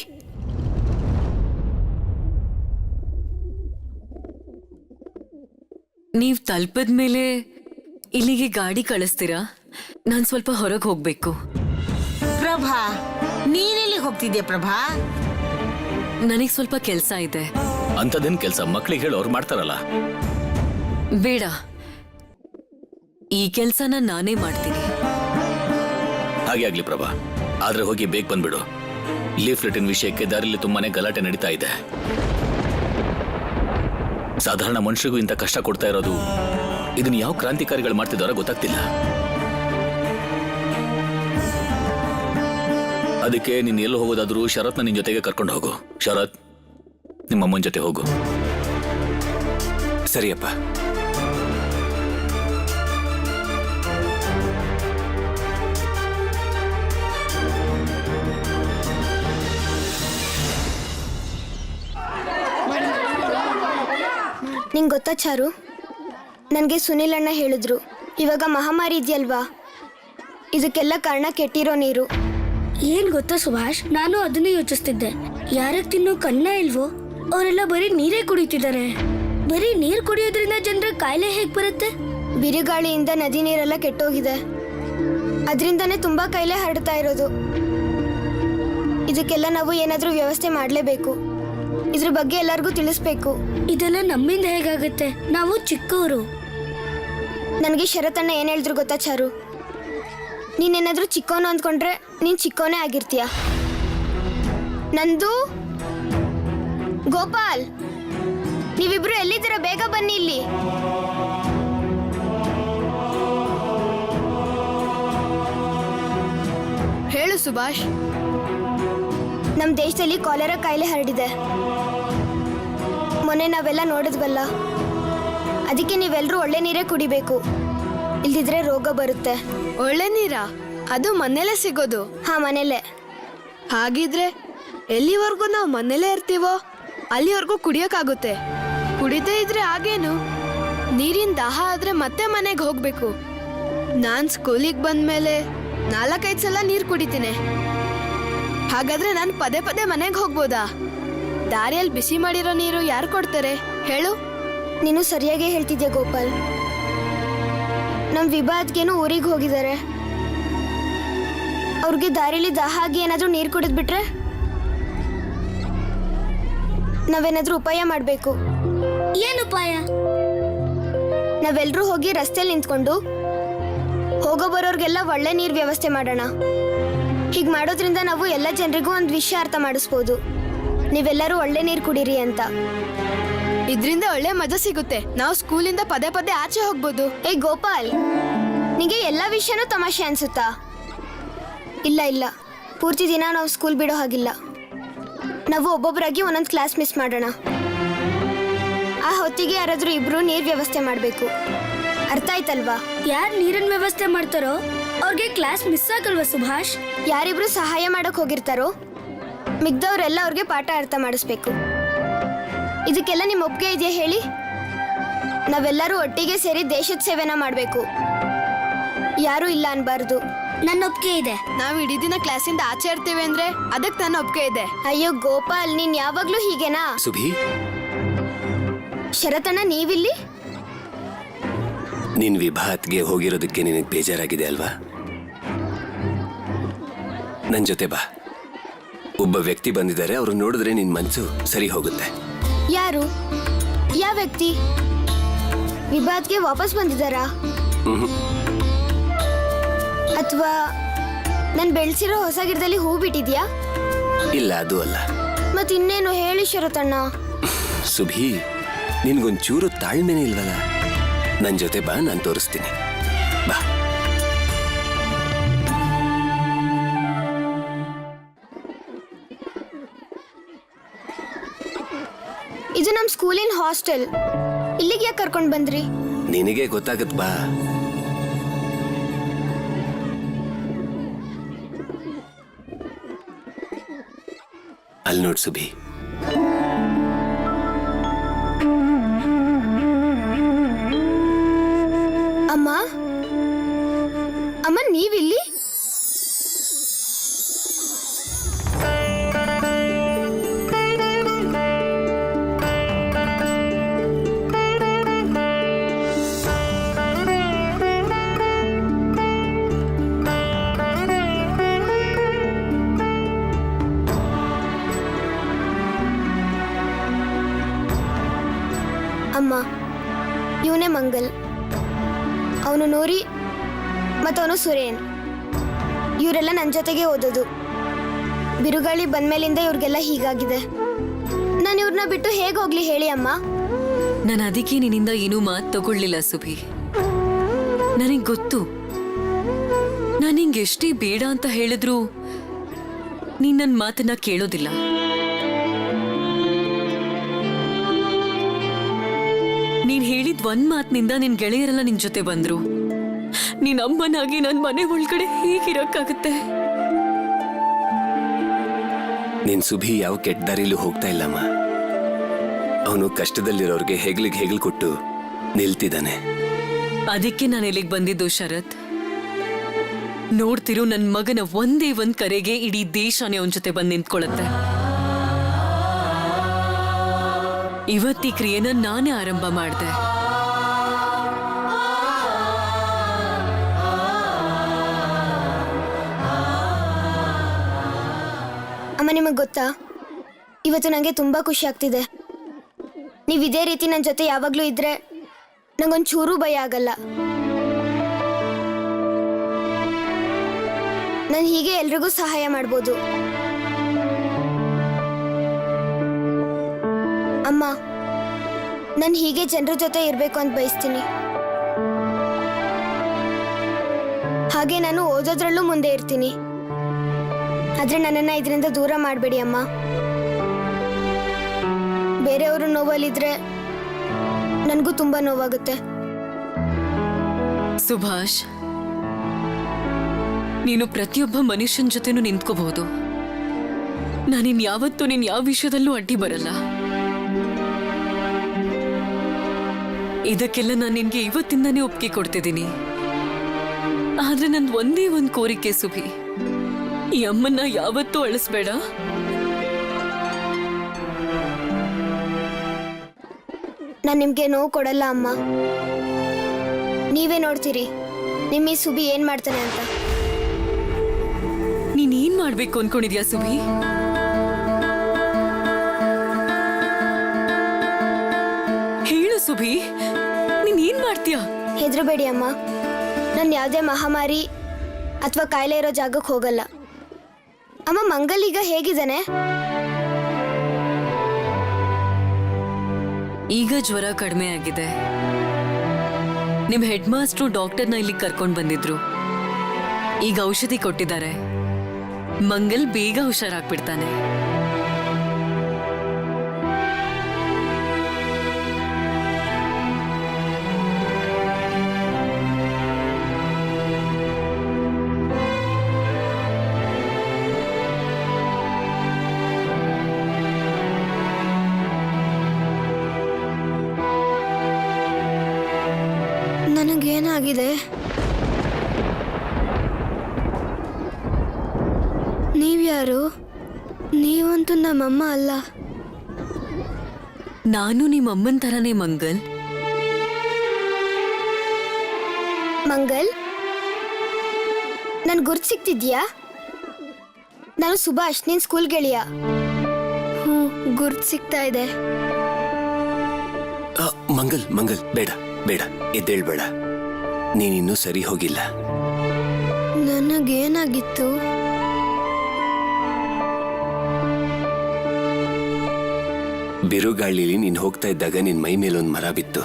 ನೀವ್ ತಲುಪದ್ಮೇಲೆ ಇಲ್ಲಿಗೆ ಗಾಡಿ ಕಳಿಸ್ತೀರಾ? ನಾನ್ ಸ್ವಲ್ಪ ಹೊರಗೆ ಹೋಗ್ಬೇಕು. ಪ್ರಭಾ, ನೀನೆಲ್ಲಿಗೆ ಹೋಗ್ತಿದ್ಯಾ ಪ್ರಭಾ? ನನಗ್ ಸ್ವಲ್ಪ ಕೆಲ್ಸ ಇದೆ. ಅಂತದೇನ್ ಕೆಲ್ಸ? ಮಕ್ಳಿಗೆ ಹೇಳಿ ಅವ್ರು ಮಾಡ್ತಾರಲ್ಲ. ಬೇಡ, ಈ ಕೆಲ್ಸನ ನಾನೇ ಮಾಡ್ತೀನಿ. ಹಾಗೆ ಆಗ್ಲಿ ಪ್ರಭಾ, ಆದ್ರೆ ಹೋಗಿ ಬೇಗ ಬಂದ್ಬಿಡು. ಲೀಫ್ಲೆಟಿನ್ ವಿಷಯಕ್ಕೆ ದಾರಿಲಿ ತುಂಬಾನೇ ಗಲಾಟೆ ನಡೀತಾ ಇದೆ. ಸಾಧಾರಣ ಮನುಷ್ಯರಿಗೂ ಇಂಥ ಕಷ್ಟ ಕೊಡ್ತಾ ಇರೋದು, ಇದನ್ನ ಯಾವ ಕ್ರಾಂತಿಕಾರಿಗಳು ಮಾಡ್ತಿದಾರೋ ಗೊತ್ತಾಗ್ತಿಲ್ಲ. ಅದಕ್ಕೆ ನೀನ್ ಎಲ್ಲಿ ಹೋಗೋದಾದ್ರೂ ಶರತ್ನ ನಿನ್ ಜೊತೆಗೆ ಕರ್ಕೊಂಡು ಹೋಗು. ಶರತ್, ನಿಮ್ಮ ಅಮ್ಮನ ಜೊತೆ ಹೋಗು. ಸರಿಯಪ್ಪ. ನಿಂಗೆ ಗೊತ್ತಾ ಚಾರು, ನನಗೆ ಸುನಿಲ್ ಅಣ್ಣ ಹೇಳಿದ್ರು, ಇವಾಗ ಮಹಾಮಾರಿ ಇದೆಯಲ್ವಾ, ಇದಕ್ಕೆಲ್ಲ ಕಾರಣ ಕೆಟ್ಟಿರೋ ನೀರು. ಏನ್ ಗೊತ್ತಾ ಸುಭಾಷ್, ನಾನು ಅದನ್ನೇ ಯೋಚಿಸ್ತಿದ್ದೆ. ಯಾರಕ್ಕೆ ತಿನ್ನೋ ಕನ್ನ ಇಲ್ವೋ ಅವರೆಲ್ಲ ಬರೀ ನೀರೇ ಕುಡಿತಿದ್ದಾರೆ. ಬರೀ ನೀರು ಕುಡಿಯೋದ್ರಿಂದ ಜನರ ಕಾಯಿಲೆ ಹೇಗ್ ಬರುತ್ತೆ? ಬಿರುಗಾಳಿಯಿಂದ ನದಿ ನೀರೆಲ್ಲ ಕೆಟ್ಟೋಗಿದೆ, ಅದರಿಂದಾನೇ ತುಂಬಾ ಕಾಯಿಲೆ ಹರಡ್ತಾ ಇರೋದು. ಇದಕ್ಕೆಲ್ಲ ನಾವು ಏನಾದ್ರೂ ವ್ಯವಸ್ಥೆ ಮಾಡಲೇಬೇಕು. ಇದ್ರ ಬಗ್ಗೆ ಎಲ್ಲರಿಗೂ ತಿಳಿಸ್ಬೇಕು. ಇದೆಲ್ಲ ನಮ್ಮಿಂದ ಹೇಗಾಗುತ್ತೆ? ನಾವು ಚಿಕ್ಕವರು. ನನಗೆ ಶರತಣ್ಣ ಏನ್ ಹೇಳಿದ್ರು ಗೊತ್ತಾ ಚಾರು, ನೀನೇನಾದ್ರೂ ಚಿಕ್ಕವನು ಅಂದ್ಕೊಂಡ್ರೆ ನೀನ್ ಚಿಕ್ಕವನೇ ಆಗಿರ್ತೀಯ. ನಂದು, ಗೋಪಾಲ್, ನೀವಿಬ್ರು ಎಲ್ಲಿದ್ದೀರ? ಬೇಗ ಬನ್ನಿ ಇಲ್ಲಿ. ಹೇಳು ಸುಭಾಷ್. ನಮ್ ದೇಶದಲ್ಲಿ ಕಾಲೆರಾ ಕಾಯಿಲೆ ಹರಡಿದೆ. ಮೊನ್ನೆ ನಾವೆಲ್ಲ ನೋಡಿದ್ವಲ್ಲ, ಅದಕ್ಕೆ ನೀವೆಲ್ಲರೂ ಒಳ್ಳೆ ನೀರೇ ಕುಡಿಬೇಕು, ಇಲ್ದಿದ್ರೆ ರೋಗ ಬರುತ್ತೆ. ಒಳ್ಳೆ ನೀರಾ? ಅದು ಮನೇಲೆ ಸಿಗೋದು? ಹಾ, ಮನೇಲೆ. ಹಾಗಿದ್ರೆ ಎಲ್ಲಿವರೆಗೂ ನಾವು ಮನೇಲೇ ಇರ್ತೀವೋ ಅಲ್ಲಿವರೆಗೂ ಕುಡಿಯೋಕ್ಕಾಗುತ್ತೆ. ಕುಡಿದೇ ಇದ್ರೆ ಆಗೇನು? ನೀರಿನ ದಾಹ ಆದ್ರೆ ಮತ್ತೆ ಮನೆಗೆ ಹೋಗ್ಬೇಕು. ನಾನ್ ಸ್ಕೂಲಿಗೆ ಬಂದ್ಮೇಲೆ 4-5 ಸಲ ನೀರು ಕುಡಿತೀನಿ. ಹಾಗಾದ್ರೆ ನಾನು ಪದೇ ಪದೇ ಮನೆಗೆ ಹೋಗ್ಬೋದಾ? ದಾರಿಯಲ್ಲಿ ಬಿಸಿ ಮಾಡಿರೋ ನೀರು ಯಾರು ಕೊಡ್ತಾರೆ ಹೇಳು? ನೀನು ಸರಿಯಾಗಿ ಹೇಳ್ತಿದ್ಯಾ ಗೋಪಾಲ್. ನಮ್ ವಿಭಾದ್ಗೇನು ಊರಿಗೆ ಹೋಗಿದ್ದಾರೆ. ಅವ್ರಿಗೆ ದಾರಿಲಿ ದಾಹ ಆಗಿ ಏನಾದ್ರೂ ನೀರು ಕುಡಿದ್ಬಿಟ್ರೆ ನಾವೇನಾದ್ರೂ ಉಪಾಯ ಮಾಡ್ಬೇಕು. ಏನು ಉಪಾಯ? ನಾವೆಲ್ಲರೂ ಹೋಗಿ ರಸ್ತೆಯಲ್ಲಿ ನಿಂತ್ಕೊಂಡು ಹೋಗೋ ಬರೋರ್ಗೆಲ್ಲ ಒಳ್ಳೆ ನೀರ್ ವ್ಯವಸ್ಥೆ ಮಾಡೋಣ. ಹೀಗ್ ಮಾಡೋದ್ರಿಂದ ನಾವು ಎಲ್ಲ ಜನರಿಗೂ ಒಂದು ವಿಷಯ ಅರ್ಥ ಮಾಡಿಸ್ಬೋದು, ನೀವೆಲ್ಲರೂ ಒಳ್ಳೆ ನೀರು ಕುಡೀರಿ ಅಂತ. ಇದ್ರಿಂದ ಒಳ್ಳೆ ಮಜಾ ಸಿಗುತ್ತೆ. ನಾವು ಸ್ಕೂಲಿಂದ ಪದೇ ಪದೇ ಆಚೆ ಹೋಗ್ಬೋದು. ಏ ಗೋಪಾಲ್, ನಿಗೆ ಎಲ್ಲ ವಿಷಯನೂ ತಮಾಷೆ ಅನ್ಸುತ್ತಾ? ಇಲ್ಲ ಇಲ್ಲ, ಪೂರ್ತಿ ದಿನ ನಾವು ಸ್ಕೂಲ್ ಬಿಡೋ ಹಾಗಿಲ್ಲ. ನಾವು ಒಬ್ಬೊಬ್ಬರಾಗಿ ಒಂದೊಂದು ಕ್ಲಾಸ್ ಮಿಸ್ ಮಾಡೋಣ. ಆ ಹೊತ್ತಿಗೆ ಯಾರಾದ್ರೂ ಇಬ್ರು ನೀರ್ ವ್ಯವಸ್ಥೆ ಮಾಡಬೇಕು. ಅರ್ಥ ಆಯ್ತಲ್ವಾ? ಯಾರು ನೀರಿನ ವ್ಯವಸ್ಥೆ ಮಾಡ್ತಾರೋ ಅವ್ರಿಗೆ ಕ್ಲಾಸ್ ಮಿಸ್ ಆಗಲ್ವಾ ಸುಭಾಷ್? ಯಾರಿಬ್ರು ಸಹಾಯ ಮಾಡಕ್ ಹೋಗಿರ್ತಾರೋ ಮಿಗ್ದವ್ರೆಲ್ಲ ಅವ್ರಿಗೆ ಪಾಠ ಅರ್ಥ ಮಾಡಿಸ್ಬೇಕು. ಇದಕ್ಕೆಲ್ಲ ನಿಮ್ಮ ಒಪ್ಪಿಗೆ ಇದೆಯಾ ಹೇಳಿ? ನಾವೆಲ್ಲರೂ ಒಟ್ಟಿಗೆ ಸೇರಿ ದೇಶದ ಸೇವೆನ ಮಾಡಬೇಕು, ಯಾರು ಇಲ್ಲ ಅನ್ಬಾರ್ದು. ನನ್ನ ಒಪ್ಪಿಗೆ ಇದೆ. ನಾವು ಇಡೀ ದಿನ ಕ್ಲಾಸಿಂದ ಆಚೆ ಇರ್ತೀವಿ ಅಂದ್ರೆ ಅದಕ್ಕೆ ನನ್ನ ಒಪ್ಪಿಗೆ ಇದೆ. ಅಯ್ಯೋ ಗೋಪಾಲ್, ನೀನ್ ಯಾವಾಗ್ಲೂ ಹೀಗೆನಾ? ಸುಭಿ, ಶರತಣ್ಣ ನೀವಿಲ್ಲಿ? ನೀನ್ ವಿಭಾತ್ಗೆ ಹೋಗಿರೋದಕ್ಕೆ ನಿನಗೆ ಬೇಜಾರಾಗಿದೆ ಅಲ್ವಾ? ನನ್ ಜೊತೆ ಬಾ. ಒಬ್ಬ ವ್ಯಕ್ತಿ ಬಂದಿದ್ದಾರೆ, ಅವ್ರು ನೋಡಿದ್ರೆ ನಿನ್ ಮನ್ಸು ಸರಿ ಹೋಗುತ್ತೆ. ಯಾರು? ಯಾವ ವ್ಯಕ್ತಿ? ವಿಭಾತ್ಗೆ ವಾಪಸ್ ಬಂದಿದ್ದಾರಾ? ಅಥವಾ ನಾನು ಬೆಳೆಸಿರೋ ಹೊಸ ಗಿಡದಲ್ಲಿ ಹೂ ಬಿಟ್ಟಿದ್ಯಾ? ಇಲ್ಲ ಅದು ಅಲ್ಲ. ಮತ್ ಇನ್ನೇನು ಹೇಳಿ ಶರತಣ್ಣ. ಸುಭಿ, ನಿನ್ಗೊಂಚೂರು ತಾಳ್ಮೆನೇ ಇಲ್ವಲ್ಲ? ನನ್ ಜೊತೆ ಬಾ, ನಾನು ತೋರಿಸ್ತೀನಿ. ಬಾ. ಇದು ನಮ್ ಸ್ಕೂಲಿನ ಹಾಸ್ಟೆಲ್. ಇಲ್ಲಿಗೆ ಯಾಕೆ ಕರ್ಕೊಂಡ್ ಬಂದ್ರಿ? ನಿನಗೆ ಗೊತ್ತಾಗತ್ ಬಾ. ಅಲ್ಲಿ ನೋಡ್ ಸುಭಿ. ಅಮ್ಮ, ಅಮ್ಮ ನೀವಿಲ್ಲಿ? ಅಮ್ಮ, ಇವನೇ ಮಂಗಲ್, ಅವನು ನೂರಿ ಮತ್ತವನು ಸುರೇನ್. ಇವರೆಲ್ಲ ನನ್ನ ಜೊತೆಗೆ ಓದೋದು. ಬಿರುಗಾಳಿ ಬಂದ್ಮೇಲಿಂದ ಇವ್ರಿಗೆಲ್ಲ ಹೀಗಾಗಿದೆ. ನಾನು ಇವ್ರನ್ನ ಬಿಟ್ಟು ಹೇಗೆ ಹೋಗ್ಲಿ ಹೇಳಿ ಅಮ್ಮ? ನಾನು ಅದಕ್ಕೆ ನಿನ್ನಿಂದ ಏನೂ ಮಾತು ತಗೊಳ್ಳಿಲ್ಲ ಸುಭಿ. ನನಗೆ ಗೊತ್ತು, ನಾನು ನಿಂಗೆ ಎಷ್ಟೇ ಬೇಡ ಅಂತ ಹೇಳಿದ್ರು ನೀನ್ ನನ್ನ ಮಾತನ್ನ ಕೇಳೋದಿಲ್ಲ. ನೀನ್ ಹೇಳಿದ ಒಂದ್ ಮಾತಿನಿಂದ ನಿನ್ ಗೆಳೆಯರೆಲ್ಲ ನಿನ್ ಜೊತೆ ಬಂದ್ರು. ನೀನ್ ಅಮ್ಮನಾಗಿ ನನ್ ಮನೆ ಒಳಗಡೆ ಹೇಗಿರಕ್ಕಾಗತ್ತೆ? ನಿನ್ ಸುಭಿ ಯಾವ ಕೆಟ್ಟ ದಾರಿಲೂ ಹೋಗ್ತಾ ಇಲ್ಲಮ್ಮ. ಅವನು ಕಷ್ಟದಲ್ಲಿರೋರ್ಗೆ ಹೆಗ್ಲು ಕೊಟ್ಟು ನಿಲ್ತಿದ್ದಾನೆ. ಅದಕ್ಕೆ ನಾನು ಇಲ್ಲಿಗೆ ಬಂದಿದ್ದು ಶರತ್. ನೋಡ್ತಿರೋ ನನ್ ಮಗನ ಒಂದೇ ಒಂದ್ ಕರೆಗೆ ಇಡೀ ದೇಶನೇ ಅವನ ಜೊತೆ ಬಂದು ನಿಂತ್ಕೊಳ್ಳುತ್ತೆ. ಇವತ್ತಿ ಕ್ರಿಯೆನ ನಾನೇ ಆರಂಭ ಮಾಡಿದೆ. ಅಮ್ಮ, ನಿಮಗೆ ಗೊತ್ತಾ, ಇವತ್ತು ನನಗೆ ತುಂಬಾ ಖುಷಿ ಆಗ್ತಿದೆ. ನೀವು ಇದೇ ರೀತಿ ನನ್ನ ಜೊತೆ ಯಾವಾಗಲೂ ಇದ್ರೆ ನಂಗೊಂಚೂರು ಭಯ ಆಗಲ್ಲ. ನಾನು ಹೀಗೆ ಎಲ್ರಿಗೂ ಸಹಾಯ ಮಾಡ್ಬೋದು. ಅಮ್ಮ, ನಾನು ಹೀಗೆ ಜನರ ಜೊತೆ ಇರಬೇಕು ಅಂತ ಬಯಸ್ತೀನಿ. ಹಾಗೆ ನಾನು ಓದೋದ್ರಲ್ಲೂ ಮುಂದೆ ಇರ್ತೀನಿ. ಆದ್ರೆ ನನ್ನನ್ನ ಇದರಿಂದ ದೂರ ಮಾಡಬೇಡಿ ಅಮ್ಮ. ಬೇರೆಯವರು ನೋವಲ್ಲಿದ್ರೆ ನನಗೂ ತುಂಬಾ ನೋವಾಗುತ್ತೆ. ಸುಭಾಷ್, ನೀನು ಪ್ರತಿಯೊಬ್ಬ ಮನುಷ್ಯನ ಜೊತೆನೂ ನಿಂತ್ಕೋಬಹುದು. ನಾನಿನ್ ಯಾವತ್ತೂ ನೀನ್ ಯಾವ ವಿಷಯದಲ್ಲೂ ಅಡ್ಡಿ ಬರಲ್ಲ. ಇದಕ್ಕೆಲ್ಲ ನಾನು ನಿನ್ಗೆ ಇವತ್ತಿಂದಾನೇ ಒಪ್ಪಿಗೆ ಕೊಡ್ತಿದ್ದೀನಿ. ಆದ್ರೆ ನಂದು ಒಂದೇ ಒಂದು ಕೋರಿಕೆ ಸುಭಿ, ಈ ಅಮ್ಮನ್ನ ಯಾವತ್ತೂ ಅಳಿಸ್ಬೇಡ. ನಾನು ನಿಮ್ಗೆ ನೋವು ಕೊಡಲ್ಲ ಅಮ್ಮ. ನೀವೇ ನೋಡ್ತೀರಿ ನಿಮ್ಮ ಈ ಸುಬಿ ಏನ್ ಮಾಡ್ತಾನೆ ಅಂತ. ನೀನ್ ಏನ್ ಮಾಡ್ಬೇಕು ಅನ್ಕೊಂಡಿದ್ಯಾ ಸುಭಿ? ಹೇಳು ಸುಭಿ, ನೀನ್ ಏನ್ ಮಾಡ್ತೀಯಾ? ಹೆದರಬೇಡಿ ಅಮ್ಮ, ನಾನು ಯಾವುದೇ ಮಹಾಮಾರಿ ಅಥವಾ ಕಾಯಿಲೆ ಇರೋ ಜಾಗಕ್ಕೆ ಹೋಗಲ್ಲ. ಅಮ್ಮ, ಮಂಗಲ್ ಈಗ ಹೇಗಿದ್ದಾನೆ? ಈಗ ಜ್ವರ ಕಡಿಮೆ ಆಗಿದೆ. ನಿಮ್ ಹೆಡ್ ಮಾಸ್ಟ್ರು ಡಾಕ್ಟರ್ನ ಇಲ್ಲಿ ಕರ್ಕೊಂಡ್ ಬಂದಿದ್ರು. ಈಗ ಔಷಧಿ ಕೊಟ್ಟಿದ್ದಾರೆ. ಮಂಗಲ್ ಬೇಗ ಹುಷಾರಾಗ್ಬಿಡ್ತಾನೆ. ನನಗೇನಾಗಿದೆ? ನೀವ್ಯಾರು? ನೀವಂತೂ ನಮ್ಮಮ್ಮ ಅಲ್ಲ. ನಾನು ನಿಮ್ಮಮ್ಮನ ತರನೇ ಮಂಗಲ್. ಮಂಗಲ್, ನನ್ ಗುರ್ತು ಸಿಕ್ತಿದ್ಯಾ? ನಾನು ಸುಭಾಷ್, ನಿನ್ ಸ್ಕೂಲ್ ಗೆಳೆಯ. ಗುರ್ತು ಸಿಗ್ತಾ ಇದೆ. ಮಂಗಲ್ ಮಂಗಲ್, ಬೇಡ ಬೇಡ, ಎದ್ದೇಳ್ಬೇಡ. ನೀನಿನ್ನೂ ಸರಿ ಹೋಗಿಲ್ಲ. ಬಿರುಗಾಳಿಲಿ ನೀನ್ ಹೋಗ್ತಾ ಇದ್ದಾಗ ನಿನ್ ಮೈ ಮೇಲೊಂದ್ ಮರ ಬಿತ್ತು.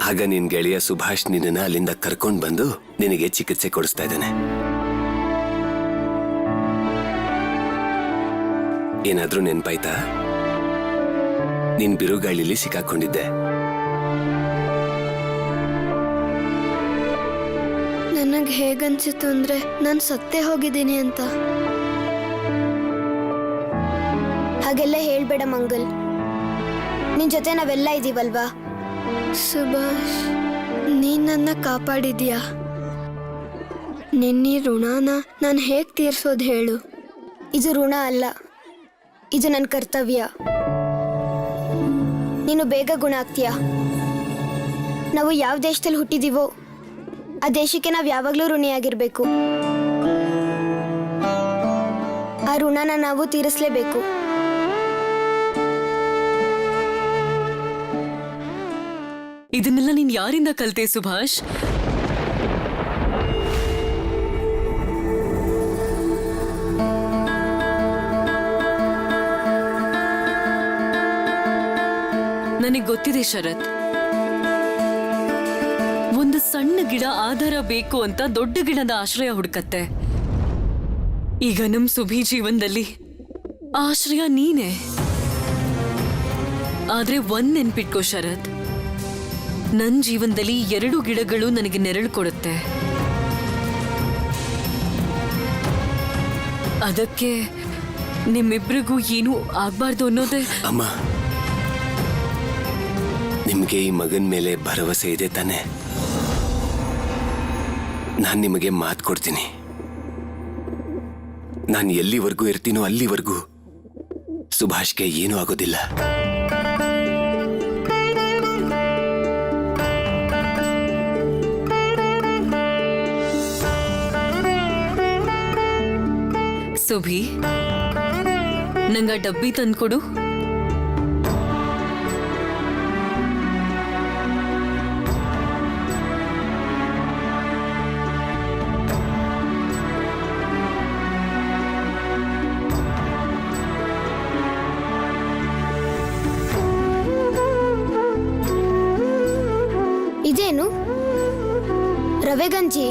ಆಗ ನಿನ್ ಗೆಳೆಯ ಸುಭಾಷ್ ನಿನ್ನ ಅಲ್ಲಿಂದ ಕರ್ಕೊಂಡ್ ಬಂದು ನಿನಗೆ ಚಿಕಿತ್ಸೆ ಕೊಡಿಸ್ತಾ ಇದ್ದಾನೆ. ಏನಾದ್ರೂ ನೆನ್ಪಾಯ್ತಾ? ನೀನ್ ಬಿರುಗಾಳಿಲಿ ಸಿಕ್ಕಾಕೊಂಡಿದ್ದೆ. ನನಗೆ ಹೇಗನ್ಸಿತ್ತು ಅಂದ್ರೆ ನಾನು ಸತ್ತೇ ಹೋಗಿದ್ದೀನಿ ಅಂತ. ಹಾಗೆಲ್ಲ ಹೇಳ್ಬೇಡ ಮಂಗಲ್, ನಿನ್ ಜೊತೆ ನಾವೆಲ್ಲ ಇದೀವಲ್ವಾ. ಸುಭಾಷ್, ನೀನ್ ನನ್ನ ಕಾಪಾಡಿದ್ಯಾ. ನಿನ್ನ ಋಣನ ನಾನು ಹೇಗ್ ತೀರ್ಸೋದು ಹೇಳು? ಇದು ಋಣ ಅಲ್ಲ, ಇದು ನನ್ನ ಕರ್ತವ್ಯ. ನೀನು ಬೇಗ ಗುಣ ಆಗ್ತೀಯ. ನಾವು ಯಾವ ದೇಶದಲ್ಲಿ ಹುಟ್ಟಿದೀವೋ ಆ ದೇಶಕ್ಕೆ ನಾವು ಯಾವಾಗಲೂ ಋಣಿಯಾಗಿರ್ಬೇಕು. ಆ ಋಣನ ನಾವು ತೀರಿಸಲೇಬೇಕು. ಇದನ್ನೆಲ್ಲ ನೀನ್ ಯಾರಿಂದ ಕಲ್ತೆ ಸುಭಾಷ್? ನನಗೆ ಗೊತ್ತಿದೆ ಶರತ್, ಒಂದು ಸಣ್ಣ ಗಿಡ ಆಧಾರ ಬೇಕು ಅಂತ ದೊಡ್ಡ ಗಿಡದ ಆಶ್ರಯ ಹುಡುಕತ್ತೆ. ಈಗ ನಮ್ ಸುಭಿ ಜೀವನದಲ್ಲಿ ಆಶ್ರಯ ನೀನೆ. ಆದ್ರೆ ಒಂದ್ ನೆನ್ಪಿಟ್ಕೋ ಶರತ್, ನನ್ ಜೀವನದಲ್ಲಿ 2 ಗಿಡಗಳು ನನಗೆ ನೆರಳು ಕೊಡುತ್ತೆ. ಅದಕ್ಕೆ ನಿಮ್ಮಿಬ್ರಿಗೂ ಏನೂ ಆಗ್ಬಾರ್ದು ಅನ್ನೋದೇ. ಅಮ್ಮ, ನಿಮ್ಗೆ ಈ ಮಗನ್ ಮೇಲೆ ಭರವಸೆ ಇದೆ ತಾನೆ? ನಾನ್ ನಿಮಗೆ ಮಾತು ಕೊಡ್ತೀನಿ. ನಾನು ಎಲ್ಲಿವರೆಗೂ ಇರ್ತೀನೋ ಅಲ್ಲಿವರೆಗೂ ಸುಭಾಷ್ಗೆ ಏನೂ ಆಗೋದಿಲ್ಲ. ಸುಭಿ, ನಂಗ ಡಬ್ಬಿ ತಂದ್ಕೊಡು. ಇದೇನು ರವೆ ಗಂಜಿ?